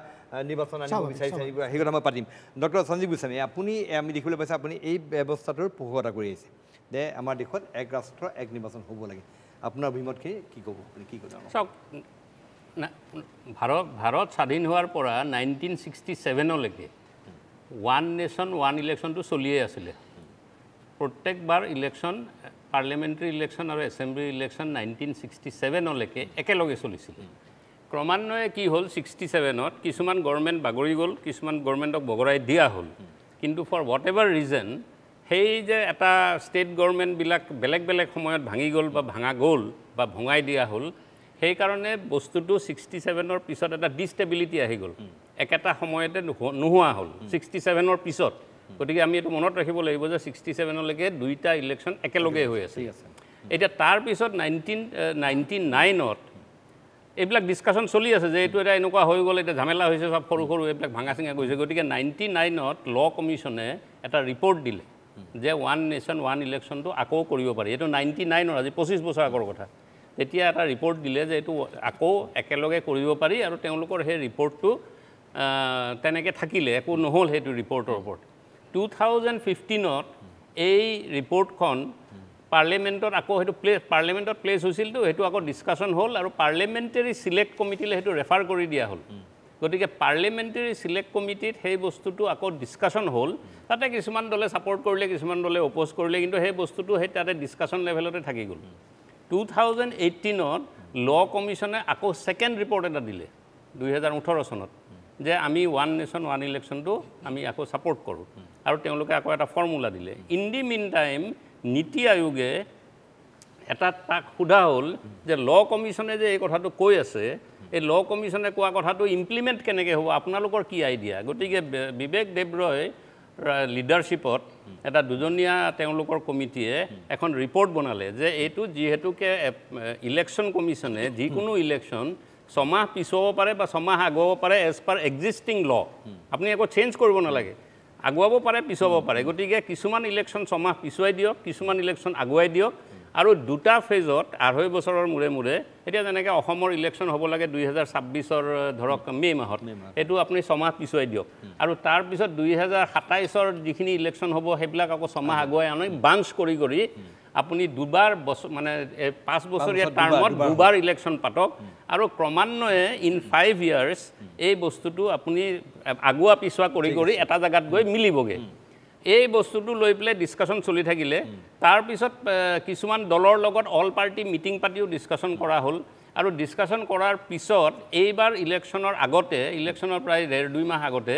নিৰ্বাচন আনিব বিচাৰিছে সেই কথা মই পাতিম ডক্টৰ সঞ্জীৱ গোস্বামী আপুনি আমি দেখিবলৈ পাইছোঁ আপুনি এই ব্যৱস্থাটোৰ পোষকতা কৰি আহিছে যে আমাৰ দেশত এক ৰাষ্ট্ৰ এক নিৰ্বাচন হ'ব লাগে আপোনাৰ অভিমতখিনি কি ক'ব আপুনি কি ক'ব চাওক ভাৰত স্বাধীন হোৱাৰ পৰা 1967লৈকে ওৱান নেশ্যন ওৱান ইলেকশ্যনটো চলিয়ে আছিলে প্ৰত্যেকবাৰ ইলেকশ্যন পাৰ্লিয়ামেণ্টাৰী ইলেকশ্যন আৰু এছেম্বলি ইলেকশ্যন 1967লৈকে একেলগে চলিছিল ক্ৰমান্বয়ে কি হ'ল 67ত কিছুমান গভৰ্ণমেণ্ট বাগৰি গ'ল কিছুমান গভৰ্ণমেণ্টক বগৰাই দিয়া হ'ল কিন্তু ফৰ হোৱাট এভাৰ ৰিজন সেই যে এটা ষ্টেট গভৰ্ণমেণ্টবিলাক বেলেগ বেলেগ সময়ত ভাঙি গ'ল বা ভাঙা গ'ল বা ভঙাই দিয়া হ'ল সেইকাৰণে বস্তুটো 67ৰ পিছত এটা ডিষ্টেবিলিটি আহি গ'ল একেটা সময়তে নোহোৱা হ'ল 67ৰ পিছত গতিকে আমি এইটো মনত ৰাখিব লাগিব যে 67লৈকে দুইটা ইলেকশ্যন একেলগে হৈ আছে এতিয়া তাৰপিছত 1999ত এইবিলাক ডিছকাশ্যন চলি আছে যে এইটো এটা এনেকুৱা হৈ গ'ল এতিয়া ঝামেলা হৈছে সব সৰু সৰু এইবিলাক ভাঙা চিঙা গৈছে গতিকে 99ত ল কমিশ্যনে এটা ৰিপৰ্ট দিলে যে ওৱান নেশ্যন ওৱান ইলেকশ্যনটো আকৌ কৰিব পাৰি এইটো 99ৰ আজি 25 বছৰ আগৰ কথা তেতিয়া এটা ৰিপৰ্ট দিলে যে এইটো আকৌ একেলগে কৰিব পাৰি আৰু তেওঁলোকৰ সেই ৰিপৰ্টটো তেনেকৈ থাকিলে একো নহ'ল সেইটো ৰিপৰ্টৰ ওপৰত 2015ত এই ৰিপৰ্টখন পাৰ্লিয়ামেণ্টত আকৌ সেইটো পাৰ্লিয়ামেণ্টত প্লেচ হৈছিলতো সেইটো আকৌ ডিছকাশ্যন হ'ল আৰু পাৰ্লিয়ামেণ্টাৰী চিলেক্ট কমিটিলৈ সেইটো ৰেফাৰ কৰি দিয়া হ'ল গতিকে পাৰ্লিয়ামেণ্টাৰী চিলেক্ট কমিটিত সেই বস্তুটো আকৌ ডিছকাশ্যন হ'ল তাতে কিছুমান দলে ছাপৰ্ট কৰিলে কিছুমান দলে অপ'জ কৰিলে কিন্তু সেই বস্তুটো সেই তাতে ডিছকাশ্যন লেভেলতে থাকি গ'ল 2018ত ল কমিশ্যনে আকৌ ছেকেণ্ড ৰিপৰ্ট এটা দিলে 2018 চনত যে আমি ওৱান নেশ্যন ওৱান ইলেকশ্যনটো আমি আকৌ ছাপৰ্ট কৰোঁ আৰু তেওঁলোকে আকৌ এটা ফৰ্মুলা দিলে ইন দি মিন টাইম নীতি আয়োগে এটা তাক সোধা হ'ল যে ল কমিশ্যনে যে এই কথাটো কৈ আছে এই ল কমিশ্যনে কোৱা কথাটো ইমপ্লিমেণ্ট কেনেকৈ হ'ব আপোনালোকৰ কি আইডিয়া গতিকে বিবেক দেবৰয় লিডাৰশ্বিপত এটা দুজনীয়া তেওঁলোকৰ কমিটিয়ে এখন ৰিপৰ্ট বনালে যে এইটো যিহেতুকে ইলেকশ্যন কমিশ্যনে যিকোনো ইলেকশ্যন ছমাহ পিছুৱাব পাৰে বা ছমাহ আগুৱাব পাৰে এজ পাৰ এক্সিষ্টিং ল আপুনি একো চেঞ্জ কৰিব নালাগে আগুৱাব পাৰে পিছুৱাব পাৰে গতিকে কিছুমান ইলেকশ্যন ছমাহ পিছুৱাই দিয়ক কিছুমান ইলেকশ্যন আগুৱাই দিয়ক আৰু দুটা ফেজত 2.5 বছৰৰ মূৰে মূৰে এতিয়া যেনেকৈ অসমৰ ইলেকশ্যন হ'ব লাগে 2026ৰ ধৰক মে' মাহত এইটো আপুনি ছমাহ পিছুৱাই দিয়ক আৰু তাৰপিছত 2027ৰ যিখিনি ইলেকশ্যন হ'ব সেইবিলাক আকৌ ছমাহ আগুৱাই আনি বাঞ্চ কৰি কৰি আপুনি দুবাৰ মানে 5 বছৰীয়া টাৰ্মত দুবাৰ ইলেকশ্যন পাতক আৰু ক্ৰমান্বয়ে ইন 5 ইয়াৰ্ছ এই বস্তুটো আপুনি আগুৱা পিছুৱা কৰি কৰি এটা জেগাত গৈ মিলিবগৈ এই বস্তুটো লৈ পেলাই ডিছকাশ্যন চলি থাকিলে তাৰপিছত কিছুমান দলৰ লগত অল পাৰ্টি মিটিং পাতিও ডিছকাশ্যন কৰা হ'ল আৰু ডিছকাশ্যন কৰাৰ পিছত এইবাৰ ইলেকশ্যনৰ আগতে ইলেকশ্যনৰ প্ৰায় 1.5-2 মাহ আগতে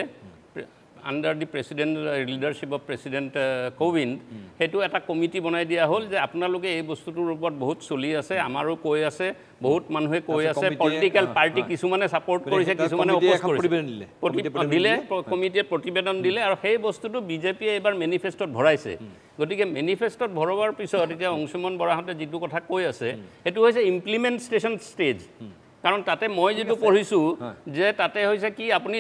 under the president leadership of president Kovind সেইটো এটা কমিটি বনাই দিয়া হ'ল যে আপোনালোকে এই বস্তুটোৰ ওপৰত বহুত চলি আছে আমাৰো কৈ আছে বহুত মানুহে কৈ আছে পলিটিকেল পাৰ্টি কিছুমানে ছাপৰ্ট কৰিছে কিছুমানে অপ'জ কৰিছে দিলে কমিটিয়ে প্ৰতিবেদন দিলে আৰু সেই বস্তুটো বিজেপিয়ে এইবাৰ মেনিফেষ্টত ভৰাইছে গতিকে মেনিফেষ্টত ভৰোৱাৰ পিছত এতিয়া অংশুমন বৰাহঁতে যিটো কথা কৈ আছে সেইটো হৈছে ইমপ্লিমেণ্টেশ্যন ষ্টেজ কাৰণ তাতে মই যেটো পঢ়িছো যে তাতে হৈছে কি আপুনি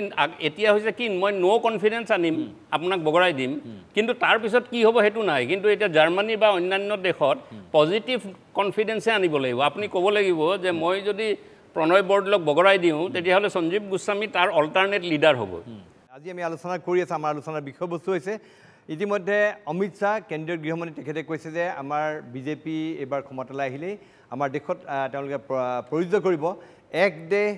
এতিয়া হৈছে কি মই নো কনফিডেন্স আনিম আপোনাক বগৰাই দিম কিন্তু তাৰ পিছত কি হ'ব হেতু নাই কিন্তু এতিয়া জাৰ্মানী বা অন্যান্য দেশত পজিটিভ কনফিডেন্সে আনিব লাগিব আপুনি ক'ব লাগিব যে মই যদি প্ৰণয় বৰদলৈক বগৰাই দিওঁ তেতিয়াহ'লে সঞ্জীৱ গোস্বামী তাৰ অল্টাৰনেট লিডাৰ হ'ব আজি আমি আলোচনা কৰি আছোঁ আমাৰ আলোচনাৰ বিষয়বস্তু হৈছে ইতিমধ্যে অমিত শ্বাহ কেন্দ্ৰীয় গৃহমন্ত্ৰী তেখেতে কৈছে যে আমাৰ বিজেপি এবাৰ ক্ষমতালৈ আহিলেই আমাৰ দেশত তেওঁলোকে প্ৰয়োজ্য কৰিব এক দেশ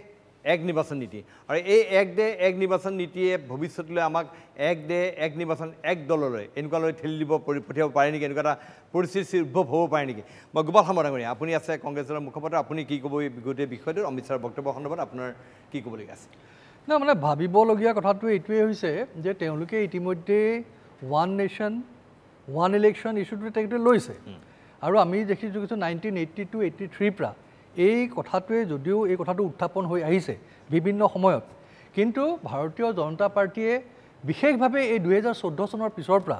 এক নিৰ্বাচন নীতি আৰু এই এক দেশ এক নিৰ্বাচন নীতিয়ে ভৱিষ্যতলৈ আমাক এক দেশ এক নিৰ্বাচন এক দললৈ এনেকুৱালৈ ঠেলি দিব পঠিয়াব পাৰে নেকি এনেকুৱা এটা পৰিস্থিতিৰ উদ্ভৱ হ'ব পাৰে নেকি মই গোপাল সামৰাঙৰি আপুনি আছে কংগ্ৰেছ দলৰ মুখপাত্ৰ আপুনি কি ক'ব এই গোটেই বিষয়টোৰ অমিত শ্বাহৰ বক্তব্য সন্দৰ্ভত আপোনাৰ কি ক'বলগীয়া আছে না মানে ভাবিবলগীয়া কথাটো এইটোৱেই হৈছে যে তেওঁলোকে ইতিমধ্যে ওৱান নেশ্যন ওৱান ইলেকশ্যন ইছ্যুটো তেখেতে লৈছে আৰু আমি দেখিছোঁ 1982-83 পৰা এই কথাটোৱে যদিও এই কথাটো উত্থাপন হৈ আহিছে বিভিন্ন সময়ত কিন্তু ভাৰতীয় জনতা পাৰ্টিয়ে বিশেষভাৱে এই 2014 চনৰ পিছৰ পৰা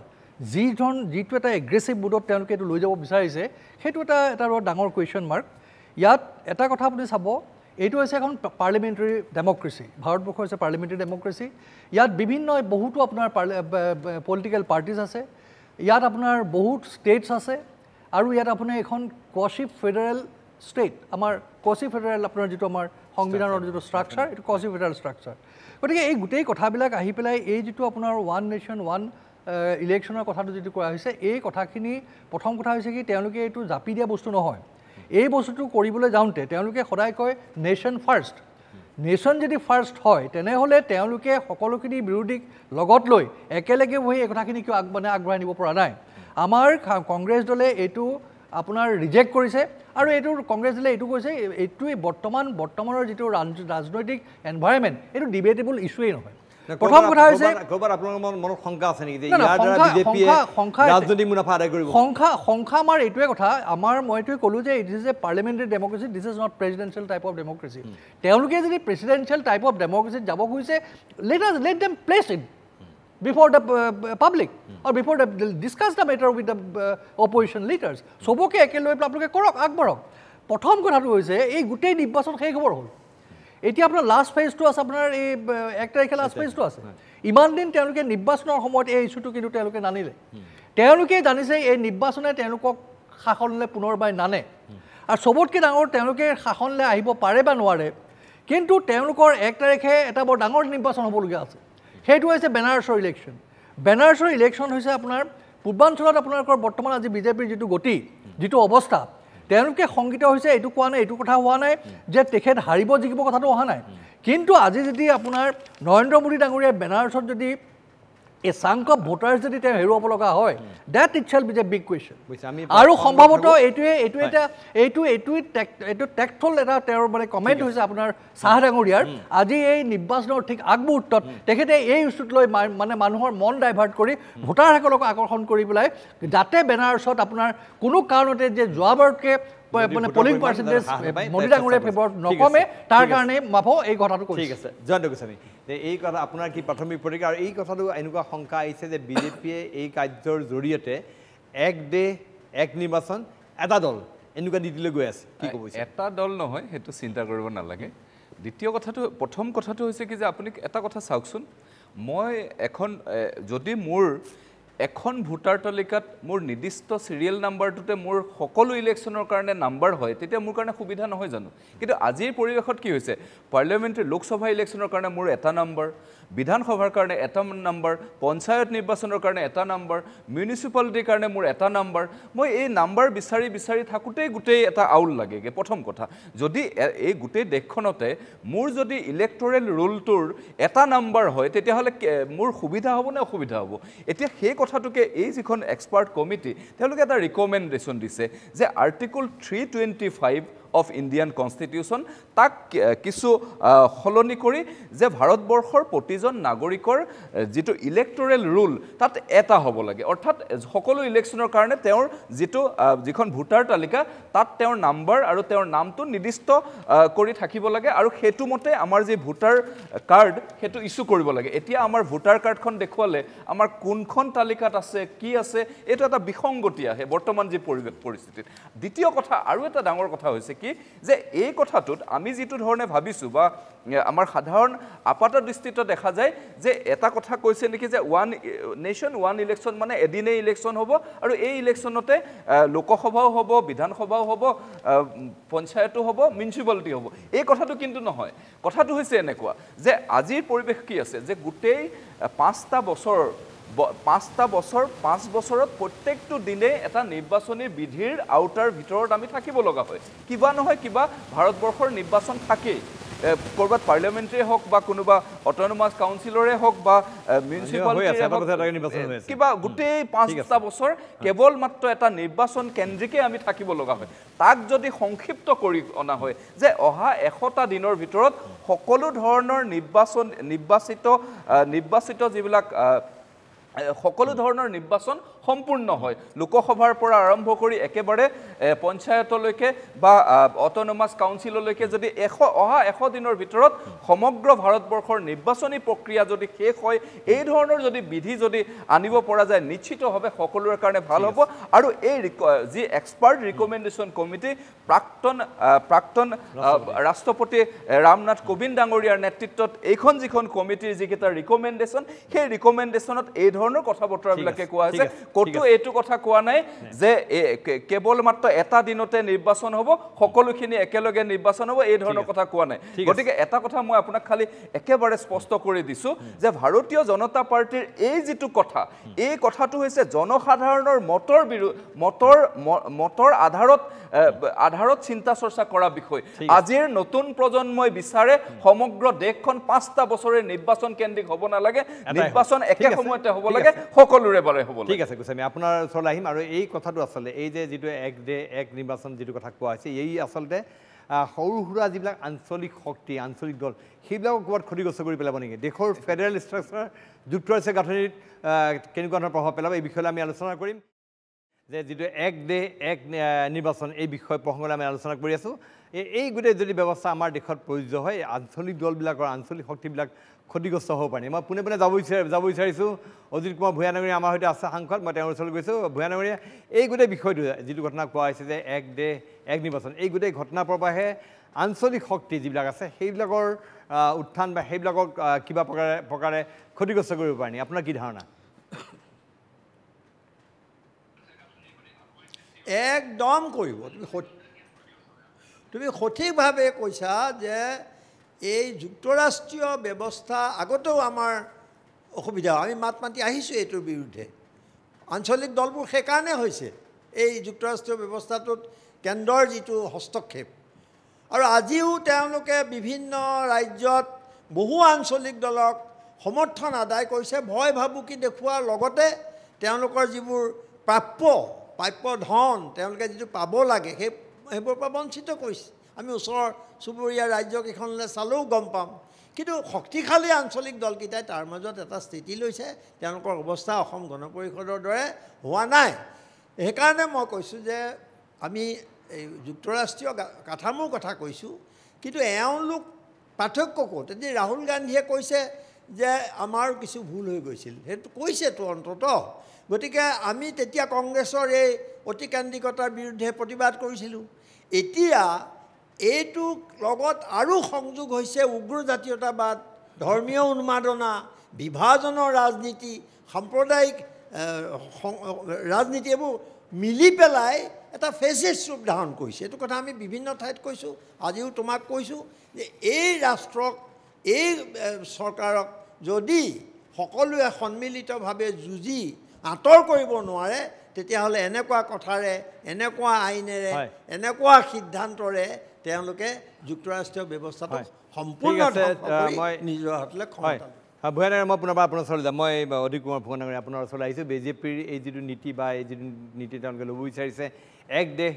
যিটো এটা এগ্ৰেছিভ মুডত তেওঁলোকে এইটো লৈ যাব বিচাৰিছে সেইটো এটা ডাঙৰ কুৱেশ্যন মাৰ্ক ইয়াত এটা কথা আপুনি চাব এইটো হৈছে এখন পাৰ্লিমেণ্টাৰী ডেমক্ৰেচি ভাৰতবৰ্ষ হৈছে পাৰ্লিমেণ্টাৰী ডেমক্ৰেচি ইয়াত বহুতো আপোনাৰ পলিটিকেল পাৰ্টিজ আছে ইয়াত আপোনাৰ বহুত ষ্টেটছ আছে আৰু ইয়াত আপোনাৰ এখন কোৱাচি ফেডাৰেল ষ্টেট আমাৰ কোৱাচি ফেডাৰেল আপোনাৰ যিটো আমাৰ সংবিধানৰ যিটো ষ্ট্ৰাকচাৰ এইটো কোৱাচি ফেডাৰেল ষ্ট্ৰাকচাৰ গতিকে এই গোটেই কথাবিলাক আহি পেলাই এই যিটো আপোনাৰ ওৱান নেশ্যন ওৱান ইলেকশ্যনৰ কথাটো যিটো কৰা হৈছে এই কথাখিনি প্ৰথম কথা হৈছে কি তেওঁলোকে এইটো জাপি দিয়া বস্তু নহয় এই বস্তুটো কৰিবলৈ যাওঁতে তেওঁলোকে সদায় কয় নেশ্যন ফাৰ্ষ্ট নেশ্যন যদি ফাৰ্ষ্ট হয় তেনেহ'লে তেওঁলোকে সকলোখিনি বিৰোধীক লগত লৈ একেলগে বহি এই কথাখিনি কিয় আগবঢ়াই নিব পৰা নাই আমাৰ কংগ্ৰেছ দলে এইটো আপোনাৰ ৰিজেক্ট কৰিছে আৰু এইটো কংগ্ৰেছ দলে এইটো কৈছে এইটোৱে বৰ্তমানৰ যিটো ৰাজনৈতিক এনভাইৰনমেণ্ট এইটো ডিবেটেবল ইছ্যুৱেই নহয় প্ৰথম কথা হৈছে আপোনালোকৰ মনত শংকা আছে নেকি যে ইয়াৰ দ্বাৰা বিজেপিয়ে ৰাজনৈতিক মুনাফা আদায় কৰিব সংখ্যা আমাৰ এইটোৱে কথা মই এইটোৱে ক'লোঁ যে it is a parliamentary democracy this is not presidential type of democracy তেওঁলোকে যদি প্ৰেচিডেঞ্চিয়েল টাইপ অফ ডেম'ক্ৰেচিত যাব খুজিছে let them place it before the public or before the discuss the matter with the opposition leaders সবকে একেলগে আপোনালোকে কৰক আগবঢ়ক প্ৰথম কথাটো হৈছে এই গোটেই নিৰ্বাচন শেষ হ'বৰ হ'ল এতিয়া আপোনাৰ লাষ্ট ফেজটো আছে আপোনাৰ এই 1 তাৰিখে লাষ্ট ফেজটো আছে ইমান দিন তেওঁলোকে নিৰ্বাচনৰ সময়ত এই ইছ্যুটো কিন্তু তেওঁলোকে নানিলে তেওঁলোকে জানিছে এই নিৰ্বাচনে তেওঁলোকক শাসনলৈ পুনৰবাৰ নানে আৰু সবতকৈ ডাঙৰ তেওঁলোকে শাসনলৈ আহিব পাৰে বা নোৱাৰে কিন্তু তেওঁলোকৰ 1 তাৰিখে এটা বৰ ডাঙৰ নিৰ্বাচন হ'বলগীয়া আছে সেইটো হৈছে বেনাৰছৰ ইলেকশ্যন হৈছে আপোনাৰ পূৰ্বাঞ্চলত আপোনালোকৰ বৰ্তমান আজি বিজেপিৰ যিটো গতি যিটো অৱস্থা তেওঁলোকে সংগীত হৈছে এইটো কোৱা নাই এইটো কথা হোৱা নাই যে তেখেত হাৰিব জিকিব কথাটো অহা নাই কিন্তু আজি যদি আপোনাৰ নৰেন্দ্ৰ মোদী ডাঙৰীয়াৰ বেনাৰছত যদি a chunk of voters যদি তেওঁ হেৰুৱাব লগা হয় that itself is a big question আৰু সম্ভৱত এইটো টেক্টফুল এটা তেওঁৰ মানে কমেণ্ট হৈছে আপোনাৰ চাহ ডাঙৰীয়াৰ আজি এই নিৰ্বাচনৰ ঠিক আগমুহূৰ্তত তেখেতে এই ইছ্যুত লৈ মানে মানুহৰ মন ডাইভাৰ্ট কৰি ভোটাৰসকলক আকৰ্ষণ কৰি পেলাই যাতে বেনাৰছত আপোনাৰ কোনো কাৰণতে যে যোৱাবাৰতকৈ মানে পলিং পাৰ্চেণ্টেজ মোদী ডাঙৰীয়াৰ ফেভৰত নকমে তাৰ কাৰণে মাফো এই কথাটো কৈছে ঠিক আছে জয়ন্ত গোস্বামী এই কথা আপোনাৰ কি প্ৰাথমিক প্ৰতিক্ৰিয়া আৰু এই কথাটো এনেকুৱা শংকা আহিছে যে বিজেপিয়ে এই কাৰ্যৰ জৰিয়তে এক দেশ এক নিৰ্বাচন এটা দল এনেকুৱা নীতিলৈ গৈ আছে কি ক'ব এটা দল নহয় সেইটো চিন্তা কৰিব নালাগে দ্বিতীয় কথাটো প্ৰথম কথাটো হৈছে কি যে আপুনি এটা কথা চাওকচোন মই এখন যদি মোৰ এখন ভোটাৰ তালিকাত মোৰ নিৰ্দিষ্ট সিৰিয়েল নাম্বাৰটোতে মোৰ সকলো ইলেকশ্যনৰ কাৰণে নাম্বাৰ হয় তেতিয়া মোৰ কাৰণে সুবিধা নহয় জানো কিন্তু আজিৰ পৰিৱেশত কি হৈছে পাৰ্লিয়ামেণ্টাৰী লোকসভা ইলেকশ্যনৰ কাৰণে মোৰ এটা নাম্বাৰ বিধানসভাৰ কাৰণে এটা নাম্বাৰ পঞ্চায়ত নিৰ্বাচনৰ কাৰণে এটা নাম্বাৰ মিউনিচিপালিটিৰ কাৰণে মোৰ এটা নাম্বাৰ মই এই নাম্বাৰ বিচাৰি থাকোঁতেই গোটেই এটা আউল লাগেগে প্ৰথম কথা যদি এই গোটেই দেশখনতে মোৰ যদি ইলেক্টৰেল ৰুলটোৰ এটা নাম্বাৰ হয় তেতিয়াহ'লে মোৰ সুবিধা হ'ব নে অসুবিধা হ'ব এতিয়া সেই কথাটোকে এই যিখন এক্সপাৰ্ট কমিটি তেওঁলোকে এটা ৰিকমেণ্ডেশ্যন দিছে যে আৰ্টিকল 325 of Indian Constitution তাক কিছু হলনি কৰি যে ভাৰতবৰ্ষৰ প্ৰতিজন নাগৰিকৰ যেটো ইলেক্টৰেল ৰুল তাত এটা হ'ব লাগে অৰ্থাৎ সকলো ইলেকশ্যনৰ কাৰণে তেওঁৰ যেটো যিখন ভোটাৰ তালিকা তাত তেওঁৰ নাম্বাৰ আৰু তেওঁৰ নামটো নিৰ্দিষ্ট কৰি থাকিব লাগে আৰু হেতু মতে আমাৰ যে ভোটাৰ কাৰ্ড হেতু ইস্যু কৰিব লাগে এতিয়া আমাৰ ভোটাৰ কাৰ্ডখন দেখুৱালে আমাৰ কোনখন তালিকাত আছে কি আছে এটা এটা বিসংগতি আহে বৰ্তমান যে পৰিস্থিতিত দ্বিতীয় কথা আৰু এটা ডাঙৰ কথা হৈছে কি যে এই কথাটোত আমি যেটো ধৰণে ভাবিছো বা আমাৰ সাধাৰণ আপাত দৃষ্টিত দেখা যায় যে এটা কথা কৈছে নেকি যে ওয়ান নেশন ওয়ান ইলেকশ্যন মানে এদিনে ইলেকশ্যন হ'ব আৰু এই ইলেকশ্যনতে লোকসভাও হ'ব বিধানসভাও হ'ব পঞ্চায়তো হ'ব মিউনিচিপালিটি হ'ব এই কথাটো কিন্তু নহয় কথাটো হৈছে এনেকুৱা যে আজিৰ পৰিৱেশ কি আছে যে গোটেই 5টা বছৰ 5 বছৰত প্ৰত্যেকটো দিনে এটা নিৰ্বাচনী বিধিৰ আউটাৰ ভিতৰত আমি থাকিব লগা হয় কিবা নহয় কিবা ভাৰতবৰ্ষৰ নিৰ্বাচন থাকে কৰবাত পাৰ্লিয়ামেণ্টাৰী হওক বা কোনোবা অট'নমাছ কাউন্সিলৰে হওক বা মিউনিচিপালিটি কিবা গোটেই 5টা বছৰ কেৱল মাত্ৰ এটা নিৰ্বাচন কেন্দ্ৰিকে আমি থাকিব লগা হয় তাক যদি সংক্ষিপ্ত কৰি অনা হয় যে অহা 100টা দিনৰ ভিতৰত সকলো ধৰণৰ নিৰ্বাচিত যিবিলাক সকলো ধৰণৰ নিৰ্বাচন সম্পূৰ্ণ হয় লোকসভাৰ পৰা আৰম্ভ কৰি একেবাৰে পঞ্চায়তলৈকে বা অট'নমাছ কাউন্সিললৈকে যদি অহা 100 দিনৰ ভিতৰত সমগ্ৰ ভাৰতবৰ্ষৰ নিৰ্বাচনী প্ৰক্ৰিয়া যদি শেষ হয় এই ধৰণৰ যদি বিধি যদি আনিব পৰা যায় নিশ্চিতভাৱে সকলোৰে কাৰণে ভাল হ'ব আৰু এই যি এক্সপাৰ্ট ৰিকমেণ্ডেশ্যন কমিটি প্ৰাক্তন ৰাষ্ট্ৰপতি ৰামনাথ কোবিন্দ ডাঙৰীয়াৰ নেতৃত্বত এইখন যিখন কমিটিৰ যিকেইটা ৰিকমেণ্ডেশ্যন সেই ৰিকমেণ্ডেশ্যনত এই ধৰণৰ কথা বতৰাবিলাকে কোৱা হৈছে কতো এইটো কথা কোৱা নাই যে কেৱল মাত্ৰ এটা দিনতে নিৰ্বাচন হ'ব সকলোখিনি একেলগে নিৰ্বাচন হ'ব এই ধৰণৰ কথা কোৱা নাই গতিকে এটা কথা মই আপোনাক খালি একেবাৰে স্পষ্ট কৰি দিছো যে ভাৰতীয় জনতা পাৰ্টিৰ এই যেটো কথা এই কথাটো হৈছে জনসাধাৰণৰ মতৰ আধাৰত চিন্তা চৰ্চা কৰা বিষয় আজিৰ নতুন প্ৰজন্মই বিচাৰে সমগ্ৰ দেশখন 5টা বছৰে নিৰ্বাচন কেন্দ্ৰিক হ'ব নালাগে নিৰ্বাচন একে সময়তে হ'ব লাগে সকলোৰে বাবে হ'ব লাগে ঠিক আছে গোস্বামী আপোনাৰ ওচৰলৈ আহিম আৰু এই কথাটো আচলতে এই যে যিটো এক নিৰ্বাচন যিটো কথা কোৱা হৈছে এই আচলতে সৰু সুৰা যিবিলাক আঞ্চলিক শক্তি আঞ্চলিক দল সেইবিলাকক ক'ৰবাত ক্ষতিগ্ৰস্ত কৰি পেলাব নেকি দেশৰ ফেডাৰেল ষ্ট্ৰাকচাৰ যুক্তৰাষ্ট্ৰীয় গাঁথনিত কেনেকুৱা ধৰণৰ প্ৰভাৱ পেলাব এই বিষয়ে আমি আলোচনা কৰিম যে যিটো এক নিৰ্বাচন এই বিষয় প্ৰসংগলৈ আমি আলোচনা কৰি আছোঁ এই গোটেই যদি ব্যৱস্থা আমাৰ দেশত প্ৰযোজ্য হয় আঞ্চলিক দলবিলাকৰ আঞ্চলিক শক্তিবিলাক ক্ষতিগ্ৰস্ত হ'ব পাৰে মই পোনে পোনে যাব বিচাৰিছোঁ অজিত কুমাৰ ভূঞা নগৰীয়া আমাৰ সৈতে আছে সাংসদ মই তেওঁৰ ওচৰলৈ গৈছোঁ ভূঞা নগৰীয়া এই গোটেই বিষয়টো যিটো ঘটনা কোৱা হৈছে যে এক নিৰ্বাচন এই গোটেই ঘটনা প্ৰবাহে আঞ্চলিক শক্তি যিবিলাক আছে সেইবিলাকৰ উত্থান বা সেইবিলাকক কিবা প্ৰকাৰে ক্ষতিগ্ৰস্ত কৰিব পাৰে নেকি আপোনাৰ কি ধাৰণা একদম কৰিব তুমি সঠিকভাৱে কৈছা যে এই যুক্তৰাষ্ট্ৰীয় ব্যৱস্থা আগতেও আমাৰ অসুবিধা আমি মাত মাতি আহিছোঁ এইটোৰ বিৰুদ্ধে আঞ্চলিক দলবোৰ সেইকাৰণে হৈছে এই যুক্তৰাষ্ট্ৰীয় ব্যৱস্থাটোত কেন্দ্ৰৰ যিটো হস্তক্ষেপ আৰু আজিও তেওঁলোকে বিভিন্ন ৰাজ্যত বহু আঞ্চলিক দলক সমৰ্থন আদায় কৰিছে ভয় ভাবুকি দেখুওৱাৰ লগতে তেওঁলোকৰ যিবোৰ প্ৰাপ্য ধন তেওঁলোকে যিটো পাব লাগে সেইবোৰৰ পৰা বঞ্চিত কৰিছে আমি ওচৰৰ চুবুৰীয়া ৰাজ্যকেইখনলৈ চালেও গম পাম কিন্তু শক্তিশালী আঞ্চলিক দলকেইটাই তাৰ মাজত এটা স্থিতি লৈছে তেওঁলোকৰ অৱস্থা অসম গণ পৰিষদৰ দৰে হোৱা নাই সেইকাৰণে মই কৈছোঁ যে আমি এই যুক্তৰাষ্ট্ৰীয় কাঠামোৰ কথা কৈছোঁ কিন্তু এওঁলোক পাৰ্থক্য ক'ত এতিয়া ৰাহুল গান্ধীয়ে কৈছে যে আমাৰ কিছু ভুল হৈ গৈছিল সেইটো কৈছেতো অন্ততঃ গতিকে আমি তেতিয়া কংগ্ৰেছৰ এই অতিকেন্দ্ৰিকতাৰ বিৰুদ্ধে প্ৰতিবাদ কৰিছিলোঁ এতিয়া এইটোৰ লগত আৰু সংযোগ হৈছে উগ্ৰ জাতীয়তাবাদ ধৰ্মীয় উন্মাদনা বিভাজনৰ ৰাজনীতি সাম্প্ৰদায়িক ৰাজনীতি এইবোৰ মিলি পেলাই এটা ফেচিষ্ট ৰূপ ধাৰণ কৰিছে এইটো কথা আমি বিভিন্ন ঠাইত কৈছোঁ আজিও তোমাক কৈছোঁ যে এই ৰাষ্ট্ৰক এই চৰকাৰক যদি সকলোৱে সন্মিলিতভাৱে যুঁজি আঁতৰ কৰিব নোৱাৰে তেতিয়াহ'লে এনেকুৱা কথাৰে এনেকুৱা আইনেৰে এনেকুৱা সিদ্ধান্তৰে তেওঁলোকে যুক্তৰাষ্ট্ৰীয় ব্যৱস্থাটো সম্পূৰ্ণ নিজৰ হাতলৈ ক্ষমতা ভূঞা নগৰী মই পুনৰবাৰ আপোনাৰ ওচৰলৈ যাম মই অধিক কুমাৰ ভূঞা নগৰী আপোনাৰ ওচৰলৈ আহিছোঁ বিজেপিৰ এই যিটো নীতি বা এই যিটো নীতি তেওঁলোকে ল'ব বিচাৰিছে এক দেশ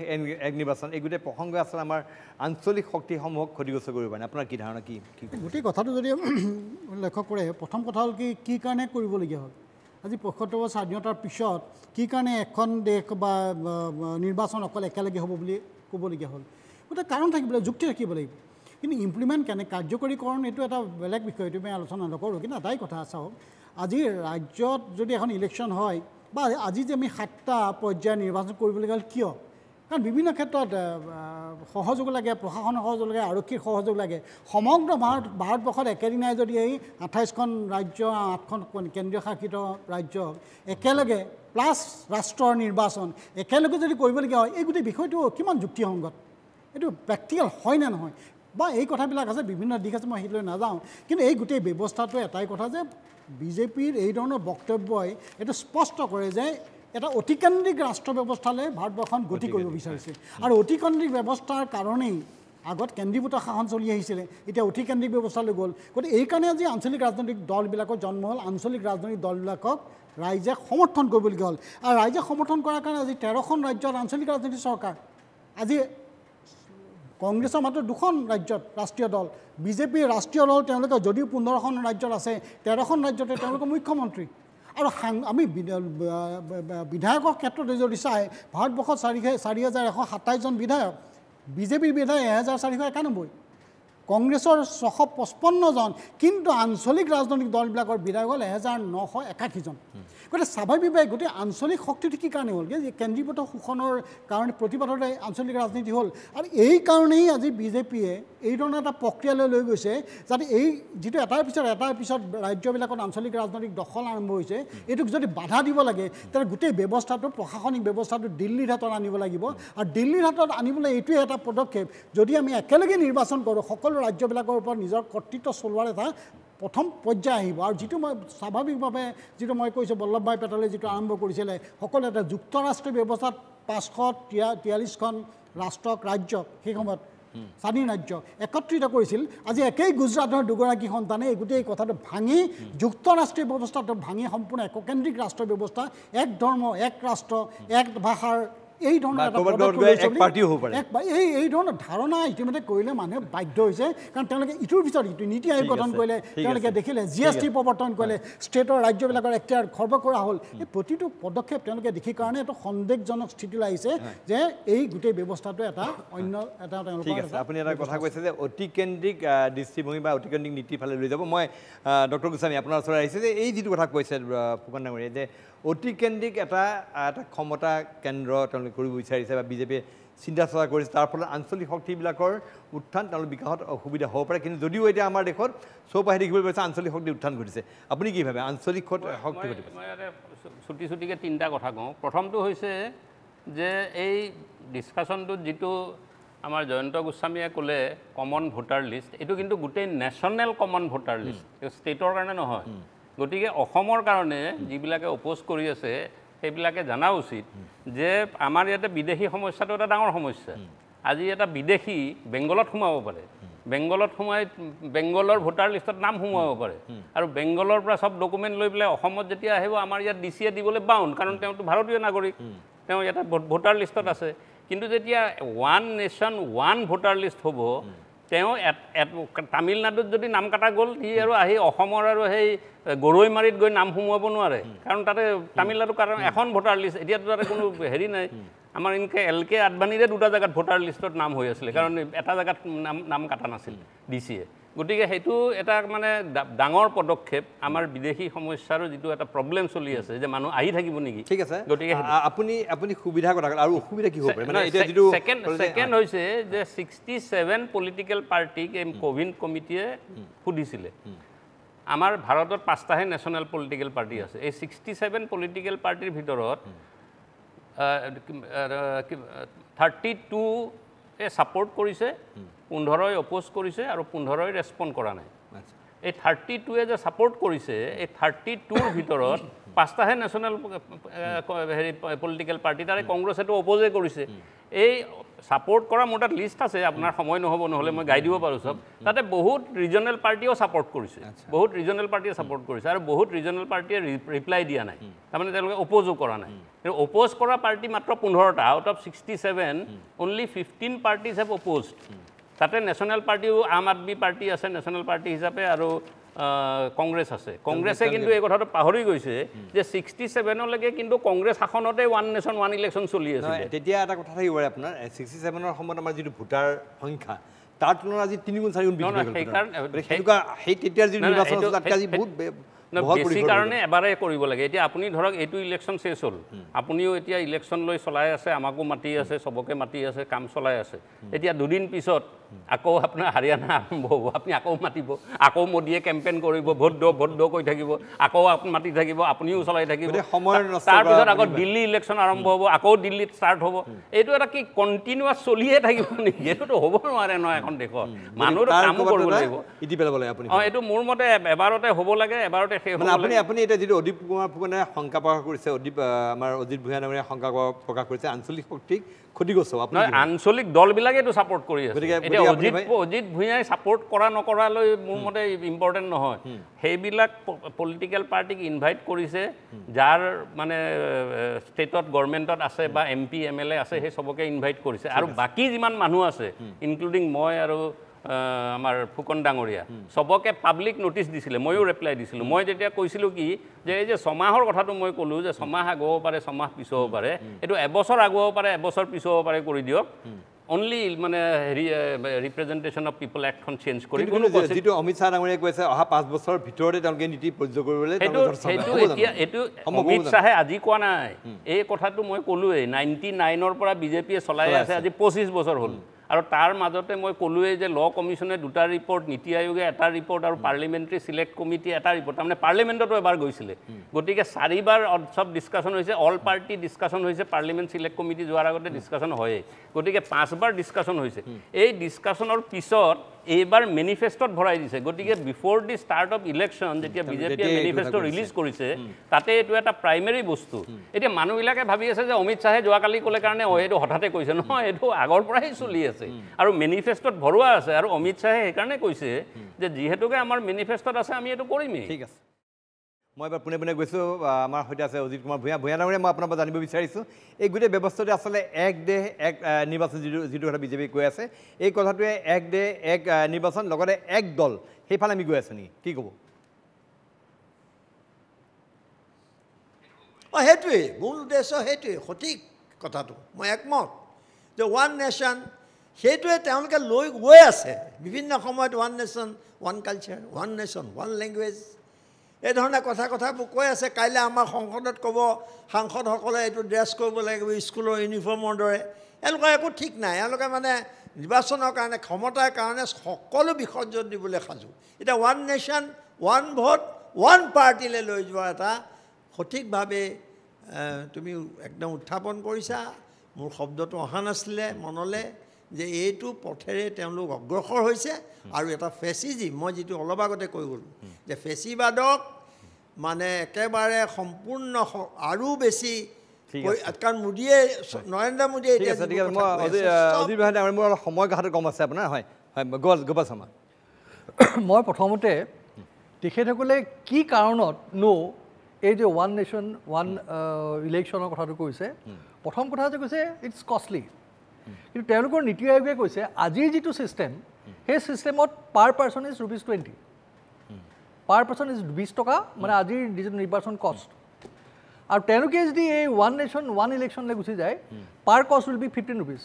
এক নিৰ্বাচন এই গোটেই প্ৰসংগ আচলতে আমাৰ আঞ্চলিক শক্তিসমূহক ক্ষতিগ্ৰস্ত কৰিব পাৰে আপোনাৰ কি ধাৰণা কি গোটেই কথাটো যদি লক্ষ্য কৰে প্ৰথম কথা হ'ল কি কাৰণে কৰিবলগীয়া হ'ল আজি ৭৫ বছৰ স্বাধীনতাৰ পিছত কি কাৰণে এখন দেশ বা নিৰ্বাচন অকল একেলগে হ'ব বুলি ক'বলগীয়া হ'ল গোটেই কাৰণ থাকিব লাগিব যুক্তি ৰাখিব লাগিব কিন্তু ইমপ্লিমেণ্ট কাৰ্যকৰীকৰণ এইটো এটা বেলেগ বিষয় এইটো মই আলোচনা নকৰোঁ কিন্তু এটাই কথা চাওক আজি ৰাজ্যত যদি এখন ইলেকশ্যন হয় বা আজি যে আমি ৭টা পৰ্যায়ৰ নিৰ্বাচন কৰিবলগীয়া হ'ল কিয় কাৰণ বিভিন্ন ক্ষেত্ৰত সহযোগ লাগে প্ৰশাসনৰ সহযোগ লাগে আৰক্ষীৰ সহযোগ লাগে সমগ্ৰ ভাৰতবৰ্ষত একেদিনাই যদি এই ২৮খন ৰাজ্য ৮খন কেন্দ্ৰীয় শাসিত ৰাজ্য একেলগে প্লাছ ৰাষ্ট্ৰৰ নিৰ্বাচন একেলগে যদি কৰিবলগীয়া হয় এই গোটেই বিষয়টো কিমান যুক্তিসংগত এইটো প্ৰেক্টিকেল হয় নে নহয় বা এই কথাবিলাক আছে বিভিন্ন দিশ আছে মই সেইটোলৈ নাযাওঁ কিন্তু এই গোটেই ব্যৱস্থাটো এটাই কথা যে বিজেপিৰ এই ধৰণৰ বক্তব্যই এইটো স্পষ্ট কৰে যে এটা অতিকেন্দ্ৰিক ৰাষ্ট্ৰ ব্যৱস্থালৈ ভাৰতবৰ্ষখন গতি কৰিব বিচাৰিছে আৰু অতিকেন্দ্ৰিক ব্যৱস্থাৰ কাৰণেই আগত কেন্দ্ৰীভূত শাসন চলি আহিছিলে এতিয়া অতিকেন্দ্ৰিক ব্যৱস্থালৈ গ'ল গতিকে এইকাৰণে আজি আঞ্চলিক ৰাজনৈতিক দলবিলাকৰ জন্ম হ'ল আঞ্চলিক ৰাজনৈতিক দলবিলাকক ৰাইজে সমৰ্থন কৰিবলগীয়া হ'ল আৰু ৰাইজে সমৰ্থন কৰাৰ কাৰণে আজি ১৩খন ৰাজ্যত আঞ্চলিক ৰাজনৈতিক চৰকাৰ আজি কংগ্ৰেছৰ মাত্ৰ ২খন ৰাজ্যত ৰাষ্ট্ৰীয় দল বিজেপিৰ ৰাষ্ট্ৰীয় দল তেওঁলোকে যদিও ১৫খন ৰাজ্যত আছে ১৩খন ৰাজ্যতে তেওঁলোকৰ মুখ্যমন্ত্ৰী আৰু আমি বিধায়কৰ ক্ষেত্ৰতে যদি চাই ভাৰতবৰ্ষত ৪,১২৭জন বিধায়ক বিজেপিৰ বিধায়ক ১,৪৯১ কংগ্ৰেছৰ ৬৫৫জন কিন্তু আঞ্চলিক ৰাজনৈতিক দলবিলাকৰ বিধায়ক হ'ল ১,৯৮১জন গতিকে স্বাভাৱিকভাৱে গোটেই আঞ্চলিক শক্তিটো কি কাৰণে হ'ল যে কেন্দ্ৰীভূত শোষণৰ কাৰণে প্ৰতিবাদতে আঞ্চলিক ৰাজনীতি হ'ল আৰু এই কাৰণেই আজি বিজেপিয়ে এই ধৰণৰ এটা প্ৰক্ৰিয়ালৈ লৈ গৈছে যাতে এই যিটো এটাৰ পিছত ৰাজ্যবিলাকত আঞ্চলিক ৰাজনৈতিক দখল আৰম্ভ হৈছে এইটোক যদি বাধা দিব লাগে তেতিয়া গোটেই ব্যৱস্থাটো প্ৰশাসনিক ব্যৱস্থাটো দিল্লীৰ হাতত আনিব লাগিব আৰু দিল্লীৰ হাতত আনিবলৈ এইটোৱে এটা পদক্ষেপ যদি আমি একেলগে নিৰ্বাচন কৰোঁ সকলো ৰাজ্যবিলাকৰ ওপৰত নিজৰ কৰ্তৃত্ব চলোৱাৰ এটা প্ৰথম পৰ্যায় আহিব আৰু যিটো মই স্বাভাৱিকভাৱে যিটো মই কৈছোঁ বল্লভভাই পেটেলে যিটো আৰম্ভ কৰিছিলে সকলো এটা যুক্তৰাষ্ট্ৰীয় ব্যৱস্থাত ৫৪৩খন ৰাষ্ট্ৰক ৰাজ্যক সেই সময়ত স্বাধীন ৰাজ্য একত্ৰিত কৰিছিল আজি একেই গুজৰাটৰ দুগৰাকী সন্তানে এই গোটেই কথাটো ভাঙি যুক্তৰাষ্ট্ৰীয় ব্যৱস্থাটো ভাঙি সম্পূৰ্ণ এককেন্দ্ৰিক ৰাষ্ট্ৰ ব্যৱস্থা এক ধৰ্ম এক ৰাষ্ট্ৰ এক ভাষাৰ এই ধৰণৰ এই ধৰণৰ ধাৰণা ইতিমধ্যে কৰিলে মানুহে বাধ্য হৈছে কাৰণ তেওঁলোকে ইটোৰ পিছত ইটো নীতি আয়োগ গঠন কৰিলে তেওঁলোকে দেখিলে GST প্ৰৱৰ্তন কৰিলে ষ্টেটৰ ৰাজ্যবিলাকৰ এখতিয়াৰ খৰ্ব কৰা হ'ল এই প্ৰতিটো পদক্ষেপ তেওঁলোকে দেখি কাৰণে এটা সন্দেহজনক স্থিতিলৈ আহিছে যে এই গোটেই ব্যৱস্থাটো এটা অন্য এটা ঠিক আছে আপুনি এটা কথা কৈছে যে অতিকেন্দ্ৰিক দৃষ্টিভংগী বা অতিকেন্দ্ৰিক নীতিৰ ফালে লৈ যাব মই ডক্টৰ গোস্বামী আপোনাৰ ওচৰত আহিছে যে এই যিটো কথা কৈছে ফুকন ডাঙৰীয়াই যে অতিকেন্দ্ৰিক এটা ক্ষমতা কেন্দ্ৰ তেওঁলোকে কৰিব বিচাৰিছে বা বিজেপিয়ে চিন্তা চৰ্চা কৰিছে তাৰ ফলত আঞ্চলিক শক্তিবিলাকৰ উত্থান তেওঁলোকৰ বিকাশত অসুবিধা হ'ব পাৰে কিন্তু যদিও এতিয়া আমাৰ দেশত চৌপাশে দেখিবলৈ পাইছে আঞ্চলিক শক্তিৰ উত্থান ঘটিছে আপুনি কি ভাবে আঞ্চলিক শক্তি ঘটিছে মই ছুটি ছুটিকৈ তিনিটা কথা কওঁ প্ৰথমটো হৈছে যে এই ডিছকাশ্যনটোত যিটো আমাৰ জয়ন্ত গোস্বামীয়ে ক'লে কমন ভোটাৰ লিষ্ট এইটো কিন্তু গোটেই নেশ্যনেল কমন ভোটাৰ লিষ্ট ষ্টেটৰ কাৰণে নহয় গতিকে অসমৰ কাৰণে যিবিলাকে অপ'জ কৰি আছে সেইবিলাকে জনা উচিত যে আমাৰ ইয়াতে বিদেশী সমস্যাটো এটা ডাঙৰ সমস্যা আজি এটা বিদেশী বেংগলত সোমাব পাৰে বেংগলত সোমাই বেংগলৰ ভোটাৰ লিষ্টত নাম সোমাব পাৰে আৰু বেংগলৰ পৰা সব ডকুমেণ্ট লৈ পেলাই অসমত যেতিয়া আহিব আমাৰ ইয়াত DCয়ে দিবলৈ বাউণ্ড কাৰণ তেওঁতো ভাৰতীয় নাগৰিক তেওঁ ইয়াতে ভোটাৰ লিষ্টত আছে কিন্তু যেতিয়া one nation one voter list হ'ব তেওঁ তামিলনাডুত যদি নাম কাটা গ'ল সি আৰু আহি অসমৰ আৰু সেই গৰৈমাৰীত গৈ নাম সোমোৱাব নোৱাৰে কাৰণ তাতে তামিলনাডুৰ কাৰণ এখন ভোটাৰ লিষ্ট এতিয়াতো তাতে কোনো হেৰি নাই আমাৰ এনেকৈ LK আদবানীৰে দুটা জেগাত ভোটাৰ লিষ্টত নাম হৈ আছিলে কাৰণ এটা জেগাত নাম কাটা নাছিল DCয়ে গতিকে সেইটো এটা মানে ডাঙৰ পদক্ষেপ আমাৰ বিদেশী সমস্যাৰো যিটো এটা প্ৰব্লেম চলি আছে যে মানুহ আহি থাকিব নেকি ঠিক আছে গতিকে আপুনি সুবিধা কথা আৰু অসুবিধা কি হ'ব পাৰে মানে এতিয়া যিটো সেকেন্ড হৈছে যে 67 পলিটিকেল পাৰ্টিক এই কোভিড কমিটিয়ে সুধিছিলে আমাৰ ভাৰতত 5টাহে নেশ্যনেল পলিটিকেল পাৰ্টি আছে এই 67 পলিটিকেল পাৰ্টিৰ ভিতৰত 32 এ ছাপোৰ্ট কৰিছে 15 অপ'জ কৰিছে আৰু 15 ৰেছপন্ড কৰা নাই এই 32 যে ছাপোৰ্ট কৰিছে এই 32ৰ ভিতৰত 5টাহে নেশ্যনেল হেৰি পলিটিকেল পাৰ্টি তাৰে কংগ্ৰেছেতো অপ'জে কৰিছে এই ছাপোৰ্ট কৰা মোৰ তাত লিষ্ট আছে আপোনাৰ সময় নহ'ব নহ'লে মই গাই দিব পাৰোঁ চব তাতে বহুত ৰিজনেল পাৰ্টিও ছাপোৰ্ট কৰিছে বহুত ৰিজনেল পাৰ্টিয়ে ছাপোৰ্ট কৰিছে আৰু বহুত ৰিজনেল পাৰ্টিয়ে ৰিপ্লাই দিয়া নাই তাৰমানে তেওঁলোকে অপ'জো কৰা নাই কিন্তু অপ'জ কৰা পাৰ্টি মাত্ৰ 15টা out of 67 only 15 parties have opposed তাতে নেশ্যনেল পাৰ্টিও আম আদমি পাৰ্টি আছে নেশ্যনেল পাৰ্টি হিচাপে আৰু কংগ্ৰেছ আছে কংগ্ৰেছে কিন্তু এই কথাটো পাহৰি গৈছে যে 67লৈকে কিন্তু কংগ্ৰেছ শাসনতে ওৱান নেশ্যন ওৱান ইলেকশ্যন চলি আছে তেতিয়া এটা কথা থাকিব পাৰে আপোনাৰ 67ৰ সময়ত আমাৰ যিটো ভোটাৰ সংখ্যা তাৰ তুলনাত আজি 3 গুণ 4 গুণ বৃদ্ধি হৈ গ'ল সেই তেতিয়াৰ যি নিৰ্বাচন আছিল তাতকৈ আজি বহুত বেছি কাৰণে এবাৰে কৰিব লাগে এতিয়া আপুনি ধৰক এইটো ইলেকশ্যন শেষ হ'ল আপুনিও এতিয়া ইলেকশ্যন লৈ চলাই আছে আমাকো মাতি আছে সবকে মাতি আছে কাম চলাই আছে এতিয়া দুদিন পিছত আকৌ আপোনাৰ হাৰিয়ানা আৰম্ভ হ'ব আপুনি আকৌ মাতিব আকৌ মোদীয়ে কেম্পেইন কৰিব ভোট দ কৈ থাকিব আকৌ আপুনি মাতি থাকিব আপুনিও চলাই থাকিব তাৰপিছত আকৌ দিল্লী ইলেকশ্যন আৰম্ভ হ'ব আকৌ দিল্লীত ষ্টাৰ্ট হ'ব এইটো এটা কি কণ্টিনিউৱাছ চলিয়ে থাকিব নেকি এইটোতো হ'ব নোৱাৰে নহয় এখন দেশত মানুহৰ কাম কৰিব লাগিব এইটো মোৰ মতে এবাৰতে হ'ব লাগে এবাৰতে আপুনি এতিয়া যিটো অদীপ কুমাৰ ফুকনে শংকা প্ৰকাশ কৰিছে আমাৰ অজিত ভূঞা ডাঙৰীয়াই শংকা প্ৰকাশ কৰিছে আঞ্চলিক শক্তিক ক্ষতিগ্ৰস্ত আপুনি আঞ্চলিক দলবিলাকেতো ছাপোৰ্ট কৰি আছে এতিয়া অজিত ভূঞাই ছাপোৰ্ট কৰা নকৰালৈ মোৰ মতে ইম্পৰ্টেণ্ট নহয় সেইবিলাক পলিটিকেল পাৰ্টিক ইনভাইট কৰিছে যাৰ মানে ষ্টেটত গভৰ্ণমেণ্টত আছে বা MP MLA আছে সেই চবকে ইনভাইট কৰিছে আৰু বাকী যিমান মানুহ আছে ইনক্লুডিং মই আৰু আমাৰ ফুকন ডাঙৰীয়া সবকে পাব্লিক নোটিছ দিছিলে ময়ো ৰিপ্লাই দিছিলোঁ মই যেতিয়া কৈছিলোঁ কি যে এই যে ছমাহৰ কথাটো মই ক'লোঁ যে ছমাহ আগুৱাব পাৰে ছমাহ পিছুৱাব পাৰে এইটো এবছৰ আগুৱাব পাৰে এবছৰ পিছুৱাব পাৰে কৰি দিয়ক অনলি মানে হেৰি ৰিপ্ৰেজেণ্টেশ্যন অফ পিপল এক্টখন চেঞ্জ কৰি যিটো অমিত শ্বাহ ডাঙৰীয়াই কৈছে অহা 5 বছৰৰ ভিতৰতে তেওঁলোকে নীতি প্ৰযোজ্য কৰিবলৈ সেইটো এতিয়া এইটো অমিত শ্বাহে আজি কোৱা নাই এই কথাটো মই ক'লোৱেই 99ৰ পৰা বিজেপিয়ে চলাই আছে আজি 25 বছৰ হ'ল আৰু তাৰ মাজতে মই ক'লোৱেই যে ল কমিশ্যনে 2টা ৰিপৰ্ট নীতি আয়োগে এটা ৰিপৰ্ট আৰু পাৰ্লিমেণ্টাৰী চিলেক্ট কমিটি এটা ৰিপৰ্ট তাৰমানে পাৰ্লিমেণ্টতো এবাৰ গৈছিলে গতিকে 4বাৰ সব ডিছকাশ্যন হৈছে অল পাৰ্টি ডিছকাশ্যন হৈছে পাৰ্লিমেণ্ট চিলেক্ট কমিটি যোৱাৰ আগতে ডিছকাশ্যন হয়েই গতিকে 5বাৰ ডিছকাশ্যন হৈছে এই ডিছকাশ্যনৰ পিছত এইবাৰ মেনিফেষ্টত ভৰাই দিছে গতিকে before the start of election যেতিয়া বিজেপিয়ে মেনিফেষ্টো ৰিলিজ কৰিছে তাতে এইটো এটা প্ৰাইমেৰী বস্তু এতিয়া মানুহবিলাকে ভাবি আছে যে অমিত শ্বাহে যোৱাকালি ক'লে কাৰণে এইটো হঠাতে কৈছে নহয় এইটো আগৰ পৰাই চলি আছে আৰু মেনিফেষ্টত ভৰোৱা আছে আৰু অমিত শ্বাহে সেইকাৰণে কৈছে যে যিহেতুকে আমাৰ মেনিফেষ্টত আছে আমি এইটো কৰিমেই ঠিক আছে মই এবাৰ পোনে পোনে গৈছোঁ আমাৰ সৈতে আছে অজিত কুমাৰ ভূঞা ডাঙৰীয়া মই আপোনাৰ পৰা জানিব বিচাৰিছোঁ এই গোটেই ব্যৱস্থাটো আচলতে এক দেশ এক নিৰ্বাচন যিটো কথা বিজেপি কৈ আছে এই কথাটোৱে এক দেশ এক নিৰ্বাচন লগতে এক দল সেইফালে আমি গৈ আছোঁ নেকি কি ক'ব সেইটোৱেই মূল উদ্দেশ্য সেইটোৱেই সঠিক কথাটো মই একমত যে ওৱান নেশ্যন সেইটোৱে তেওঁলোকে লৈ গৈ আছে বিভিন্ন সময়ত one nation one culture one nation one language এই ধৰণে কথাবোৰ কৈ আছে কাইলৈ আমাৰ সংসদত ক'ব সাংসদসকলে এইটো ড্ৰেছ কৰিব লাগিব স্কুলৰ ইউনিফৰ্মৰ দৰে এওঁলোকৰ একো ঠিক নাই এওঁলোকে মানে নিৰ্বাচনৰ কাৰণে ক্ষমতাৰ কাৰণে সকলো বিসৰ্জন দিবলৈ সাজু এতিয়া one nation one vote one পাৰ্টিলৈ লৈ যোৱা এটা সঠিকভাৱে তুমি একদম উত্থাপন কৰিছা মোৰ শব্দটো অহা নাছিলে মনলৈ যে এইটো পথেৰে তেওঁলোক অগ্ৰসৰ হৈছে আৰু এটা ফেচিজিম মই যিটো অলপ আগতে কৈ গ'লোঁ যে ফেচিবাদক মানে একেবাৰে সম্পূৰ্ণ আৰু বেছি কাৰণ মোদীয়ে নৰেন্দ্ৰ মোদীয়ে মোৰ সময় কথাটো কম আছে আপোনাৰ হয় হয় গোপাল শৰ্মা মই প্ৰথমতে তেখেতসকলে কি কাৰণত এই যে ওৱান নেশ্যন ওৱান ইলেকশ্যনৰ কথাটো কৈছে প্ৰথম কথা যে কৈছে ইটছ কষ্টলি কিন্তু তেওঁলোকৰ নীতি আয়োগে কৈছে আজিৰ যিটো ছিষ্টেম সেই ছিষ্টেমত পাৰ person is ₹20 per person is 20 টকা মানে আজিৰ যিটো নিৰ্বাচন কষ্ট আৰু তেওঁলোকে যদি এই ওৱান নেশ্যন ওৱান ইলেকশ্যনলৈ গুচি যায় পাৰ কষ্ট উইল বি ₹15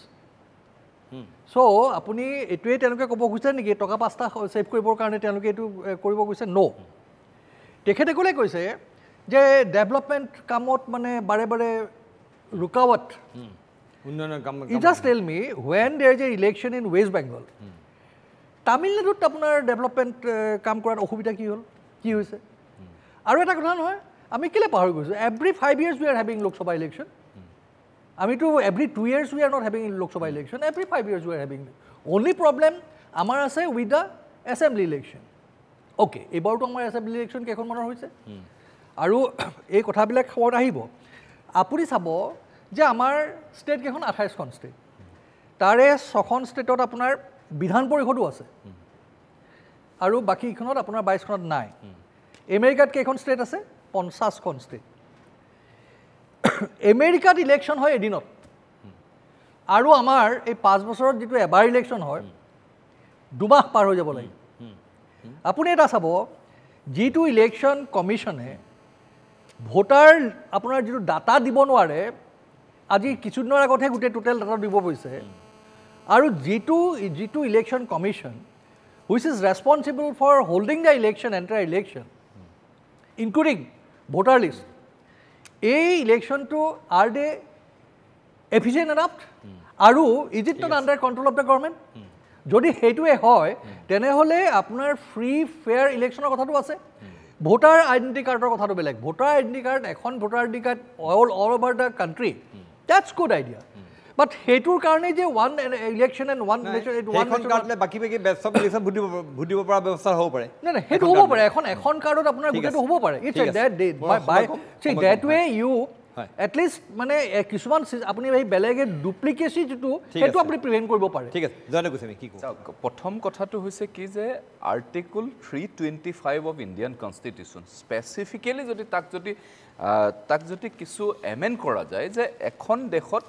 চ' আপুনি এইটোৱে তেওঁলোকে ক'ব খুজিছে নেকি টকা 5টা ছেভ কৰিবৰ কাৰণে তেওঁলোকে এইটো কৰিব গৈছে তেখেতসকলে কৈছে যে ডেভেলপমেণ্ট কামত মানে বাৰে বাৰে ৰুকাৱট উন্নয়নৰ কাম You just tell me when there is an election in West Bengal, তামিলনাডুত আপোনাৰ ডেভেলপমেণ্ট কাম কৰাত অসুবিধা কি হ'ল কি হৈছে আৰু এটা কথা নহয় আমি কেলে পাহৰি গৈছোঁ every 5 years we are having Lok Sabha election আমিতো every 2 years we are not having Lok Sabha election every 5 years we are having only problem আমাৰ আছে with the assembly election okay এইবাৰতো আমাৰ এছেম্বলি ইলেকশ্যন কেইখনমানৰ হৈছে আৰু এই কথাবিলাক খবৰ আহিব আপুনি চাব যে আমাৰ ষ্টেট কেইখন 28খন ষ্টেট তাৰে 6খন ষ্টেটত আপোনাৰ বিধান পৰিষদো আছে আৰু বাকীখনত আপোনাৰ 22খনত নাই আমেৰিকাত কেইখন ষ্টেট আছে 50খন ষ্টেট আমেৰিকাত ইলেকশ্যন হয় এদিনত আৰু আমাৰ এই 5 বছৰত যিটো এবাৰ ইলেকশ্যন হয় 2 মাহ পাৰ হৈ যাব লাগে আপুনি এটা চাব যিটো ইলেকশ্যন কমিশ্যনে ভোটাৰ আপোনাৰ যিটো ডাটা দিব নোৱাৰে আজি কিছুদিনৰ আগতহে গোটেই টোটেল ডাটা দিব পাৰিছে আৰু যিটো election commission which is responsible for holding the election entire election including voter list এই ইলেকশ্যনটো আৰ দে এফিচিয়েণ্ট এনাফ আৰু is it not under control of the government যদি সেইটোৱে হয় তেনেহ'লে আপোনাৰ ফ্ৰী ফেয়াৰ ইলেকশ্যনৰ কথাটো আছে ভোটাৰ আইডেণ্টি কাৰ্ডৰ কথাটো বেলেগ ভোটাৰ আইডেণ্টি কাৰ্ড এখন voter identity card all over the country That's good idea. But হেতুৰ কাৰণে যে one election and one election এখন কাৰ্ডলে বাকী সব ইলেকশ্যন ভোট দিব পৰা ব্যৱস্থা হ'ব পাৰে নাই সেইটো হ'ব পাৰে এখন কাৰ্ডত আপোনাৰ গোটেইটো হ'ব পাৰে it's that way you at least মানে কিছুমান আপুনি এই বেলেগে ডুপ্লিকেচি যিটো সেইটো আপুনি প্ৰিভেণ্ট কৰিব পাৰে ঠিক আছে জানে কৈছে কি কওঁ প্ৰথম কথাটো হৈছে কি যে article 325 of Indian constitution specifically যদি তাক যদি কিছু এমেণ্ড কৰা যায় যে এখন দেশত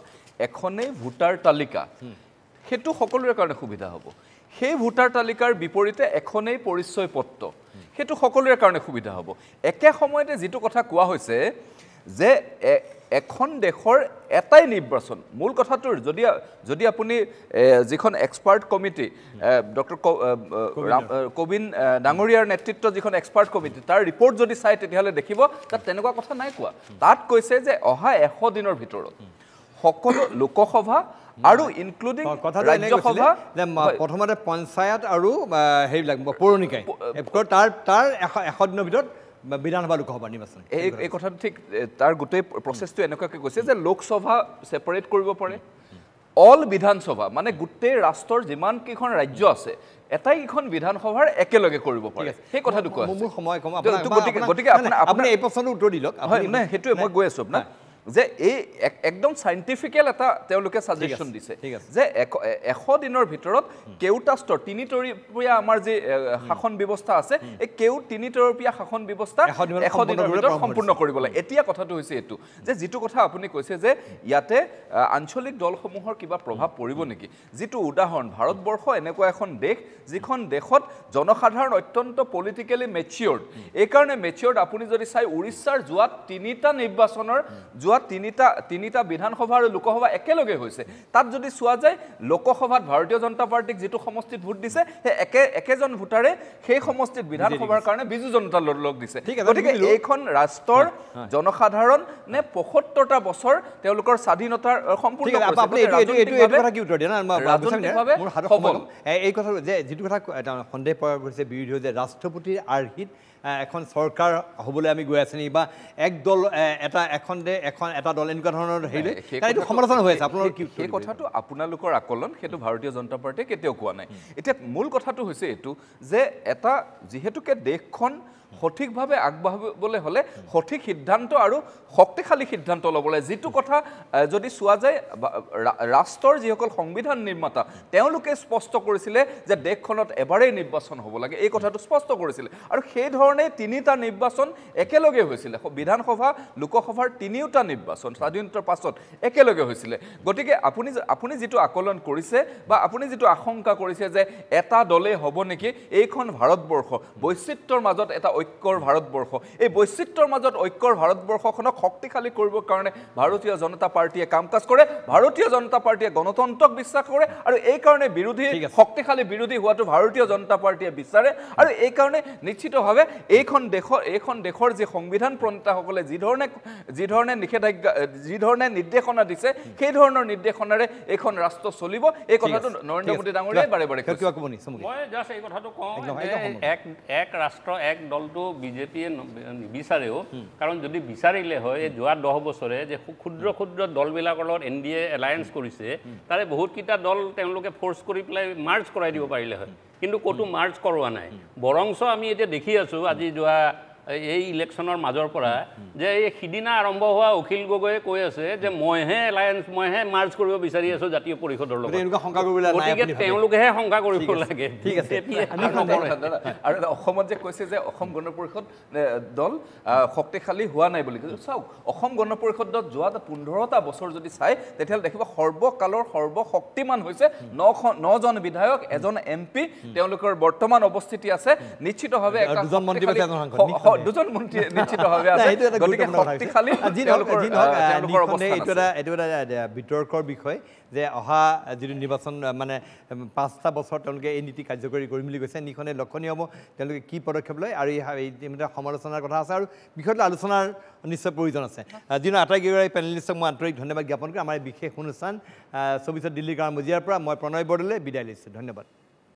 এখনেই ভোটাৰ তালিকা সেইটো সকলোৰে কাৰণে সুবিধা হ'ব সেই ভোটাৰ তালিকাৰ বিপৰীতে এখনেই পৰিচয় পত্ৰ সেইটো সকলোৰে কাৰণে সুবিধা হ'ব একে সময়তে যিটো কথা কোৱা হৈছে যে এখন দেশৰ এটাই নিৰ্বাচন মূল কথাটোৰ যদি আপুনি যিখন এক্সপাৰ্ট কমিটি ডক্টৰ কবিন ডাঙৰীয়াৰ নেতৃত্বত যিখন এক্সপাৰ্ট কমিটি তাৰ ৰিপৰ্ট যদি চাই তেতিয়াহ'লে দেখিব তাত তেনেকুৱা কথা নাই কোৱা তাত কৈছে যে অহা 100 দিনৰ ভিতৰত সকলো লোকসভা আৰু ইনক্লুডিং ৰাজ্যসভা প্ৰথমতে পঞ্চায়ত আৰু সেইবিলাক পৌৰ নিকায় তাৰ 100 দিনৰ ভিতৰত বিধানসভা লোকসভা নিৰ্বাচন এই কথাটো ঠিক তাৰ গোটেই প্ৰচেছটো এনেকুৱাকৈ কৈছে যে লোকসভা ছেপাৰেট কৰিব পাৰে অল বিধানসভা মানে গোটেই ৰাষ্ট্ৰৰ যিমান কেইখন ৰাজ্য আছে এটাইখন বিধানসভাৰ একেলগে কৰিব পাৰে সেই কথাটো কোৱা মোৰ সময় কম গতিকে আপুনি এই প্ৰশ্নটো উত্তৰ দিলক হয় নাই সেইটোৱে মই গৈ আছোঁ আপোনাক যে এই একদম সাইণ্টিফিকেল এটা তেওঁলোকে সাজেশ্যন দিছে যে 100 দিনৰ ভিতৰত কেউটা স্তৰ তিনিতৰপীয়া আমাৰ যে শাসন ব্যৱস্থা আছে এই তিনিতৰপীয়া শাসন ব্যৱস্থা 100 দিনৰ ভিতৰত সম্পূৰ্ণ কৰিব লাগে এতিয়া কথাটো হৈছে এইটো যে যিটো কথা আপুনি কৈছে যে ইয়াতে আঞ্চলিক দলসমূহৰ কিবা প্ৰভাৱ পৰিব নেকি যিটো উদাহৰণ ভাৰতবৰ্ষ এনেকুৱা এখন দেশ যিখন দেশত জনসাধাৰণ অত্যন্ত পলিটিক্যালি মেচিউৰ্ড এই কাৰণে মেচিউৰ্ড আপুনি যদি চাই উৰিষ্যাৰ যোৱা তিনিটা নিৰ্বাচনৰ তিনিটা বিধানসভা আৰু লোকসভা একেলগে হৈছে তাত যদি চোৱা যায় লোকসভাত ভাৰতীয় জনতা পাৰ্টিক যেটো সমষ্টিত ভোট দিছে হে একেজন ভোটাৰে সেই সমষ্টিত বিধানসভাৰ কাৰণে বিজু জনতা দলক দিছে গতিকে এইখন ৰাষ্ট্ৰৰ জনসাধাৰণ নে ৭৫টা বছৰ তেওঁলোকৰ স্বাধীনতাৰ সম্পূৰ্ণ কৰিছে আপুনি এইটো কথা কি উত্তৰ দিয়ে না মোৰ হাতত সময় এই কথা যে যেটো কথা সন্দেহ পৰা গৈছে বিৰোধী যে ৰাষ্ট্ৰপতিৰ আৰ্হিত এখন চৰকাৰ হ'বলৈ আমি গৈ আছো বা এক দল এটা দল এনেকুৱা ধৰণৰ হেৰি এইটো সমালোচনা হৈ আছে আপোনালোকৰ কি এই কথাটো আপোনালোকৰ আকলন সেইটো ভাৰতীয় জনতা পাৰ্টিয়ে কেতিয়াও কোৱা নাই এতিয়া মূল কথাটো হৈছে এইটো যে এটা যিহেতুকে দেশখন সঠিকভাৱে আগবাঢ়িবলৈ হ'লে সঠিক সিদ্ধান্ত আৰু শক্তিশালী সিদ্ধান্ত ল'বলৈ যিটো কথা যদি চোৱা যায় ৰাষ্ট্ৰৰ যিসকল সংবিধান নিৰ্মাতা তেওঁলোকে স্পষ্ট কৰিছিলে যে দেশখনত এবাৰেই নিৰ্বাচন হ'ব লাগে এই কথাটো স্পষ্ট কৰিছিলে আৰু সেই ধৰণে তিনিটা নিৰ্বাচন একেলগে হৈছিলে বিধানসভা লোকসভাৰ তিনিওটা নিৰ্বাচন স্বাধীনতাৰ পাছত একেলগে হৈছিলে গতিকে আপুনি যিটো আকলন কৰিছে বা আপুনি যিটো আশংকা কৰিছে যে এটা দলে হ'ব নেকি এইখন ভাৰতবৰ্ষ বৈচিত্ৰ্যৰ মাজত এটা ঐক্যৰ ভাৰতবৰ্ষ এই বৈচিত্ৰ্যৰ মাজত ঐক্যৰ ভাৰতবৰ্ষখনক শক্তিশালী কৰিবৰ কাৰণে ভাৰতীয় জনতা পাৰ্টিয়ে কাম কাজ কৰে ভাৰতীয় জনতা পাৰ্টিয়ে গণতন্ত্ৰক বিশ্বাস কৰে আৰু এই কাৰণে বিৰোধী শক্তিশালী বিৰোধী হোৱাটো ভাৰতীয় জনতা পাৰ্টিয়ে বিচাৰে আৰু এই কাৰণে নিশ্চিতভাৱে এইখন দেশৰ যে সংবিধান প্ৰণেতাসকলে যি ধৰণে নিষেধাজ্ঞা যি ধৰণে নিৰ্দেশনা দিছে সেই ধৰণৰ নিৰ্দেশনাৰে এইখন ৰাষ্ট্ৰ চলিব এই কথাটো নৰেন্দ্ৰ মোদী ডাঙৰীয়াই বাৰে বাৰে মই জাষ্ট এই কথাটো কওঁ এক ৰাষ্ট্ৰ এক দলটো বিজেপিয়ে নিবিচাৰেও কাৰণ যদি বিচাৰিলে হয় যোৱা 10 বছৰে যে ক্ষুদ্ৰ ক্ষুদ্ৰ দলবিলাকৰ লগত NDA এলায়েন্স কৰিছে তাৰে বহুতকেইটা দল তেওঁলোকে ফ'ৰ্চ কৰি পেলাই মাৰ্জ কৰাই দিব পাৰিলে হয় কিন্তু ক'তো মাৰ্জ কৰোৱা নাই বৰংশ আমি এতিয়া দেখি আছোঁ আজি যোৱা এই ইলেকশ্যনৰ মাজৰ পৰা যে এই সিদিনা আৰম্ভ হোৱা অখিল গগৈয়ে কৈ আছে যে মইহে মাৰ্জ কৰিব বিচাৰি আছোঁ জাতীয় পৰিষদৰ লগত গতিকে তেওঁলোকেহে শংকা কৰিব লাগে ঠিক আছে আৰু অসমত যে কৈছে যে অসম গণ পৰিষদ দল শক্তিশালী হোৱা নাই বুলি চাওক অসম গণ পৰিষদত যোৱা 15টা বছৰ যদি চাই তেতিয়াহ'লে দেখিব সৰ্বকালৰ সৰ্বশক্তিমান হৈছে 9জন বিধায়ক এজন MP তেওঁলোকৰ বৰ্তমান অৱস্থিতি আছে নিশ্চিতভাৱে দুজন মন্ত্ৰী নিশ্চিতভাৱে আছে গতিকে শক্তিশালী এইটো এটা বিতৰ্কৰ বিষয় যে অহা যিটো নিৰ্বাচন মানে 5টা বছৰ তেওঁলোকে এই নীতি কাৰ্যকৰী কৰিম বুলি কৈছে নিখনে লক্ষণীয় হ'ব তেওঁলোকে কি পদক্ষেপ লয় আৰু এই সমালোচনাৰ কথা আছে আৰু বিষয়টো আলোচনাৰ নিশ্চয় প্ৰয়োজন আছে যিটো আটাইকেইগৰাকী পেনেলিষ্টক মই আন্তৰিক ধন্যবাদ জ্ঞাপন কৰি আমাৰ বিশেষ অনুষ্ঠান 24 দিল্লীৰ গাঁৱৰ মজিয়াৰ পৰা মই প্ৰণয় বৰদলৈ বিদায় লৈছোঁ ধন্যবাদ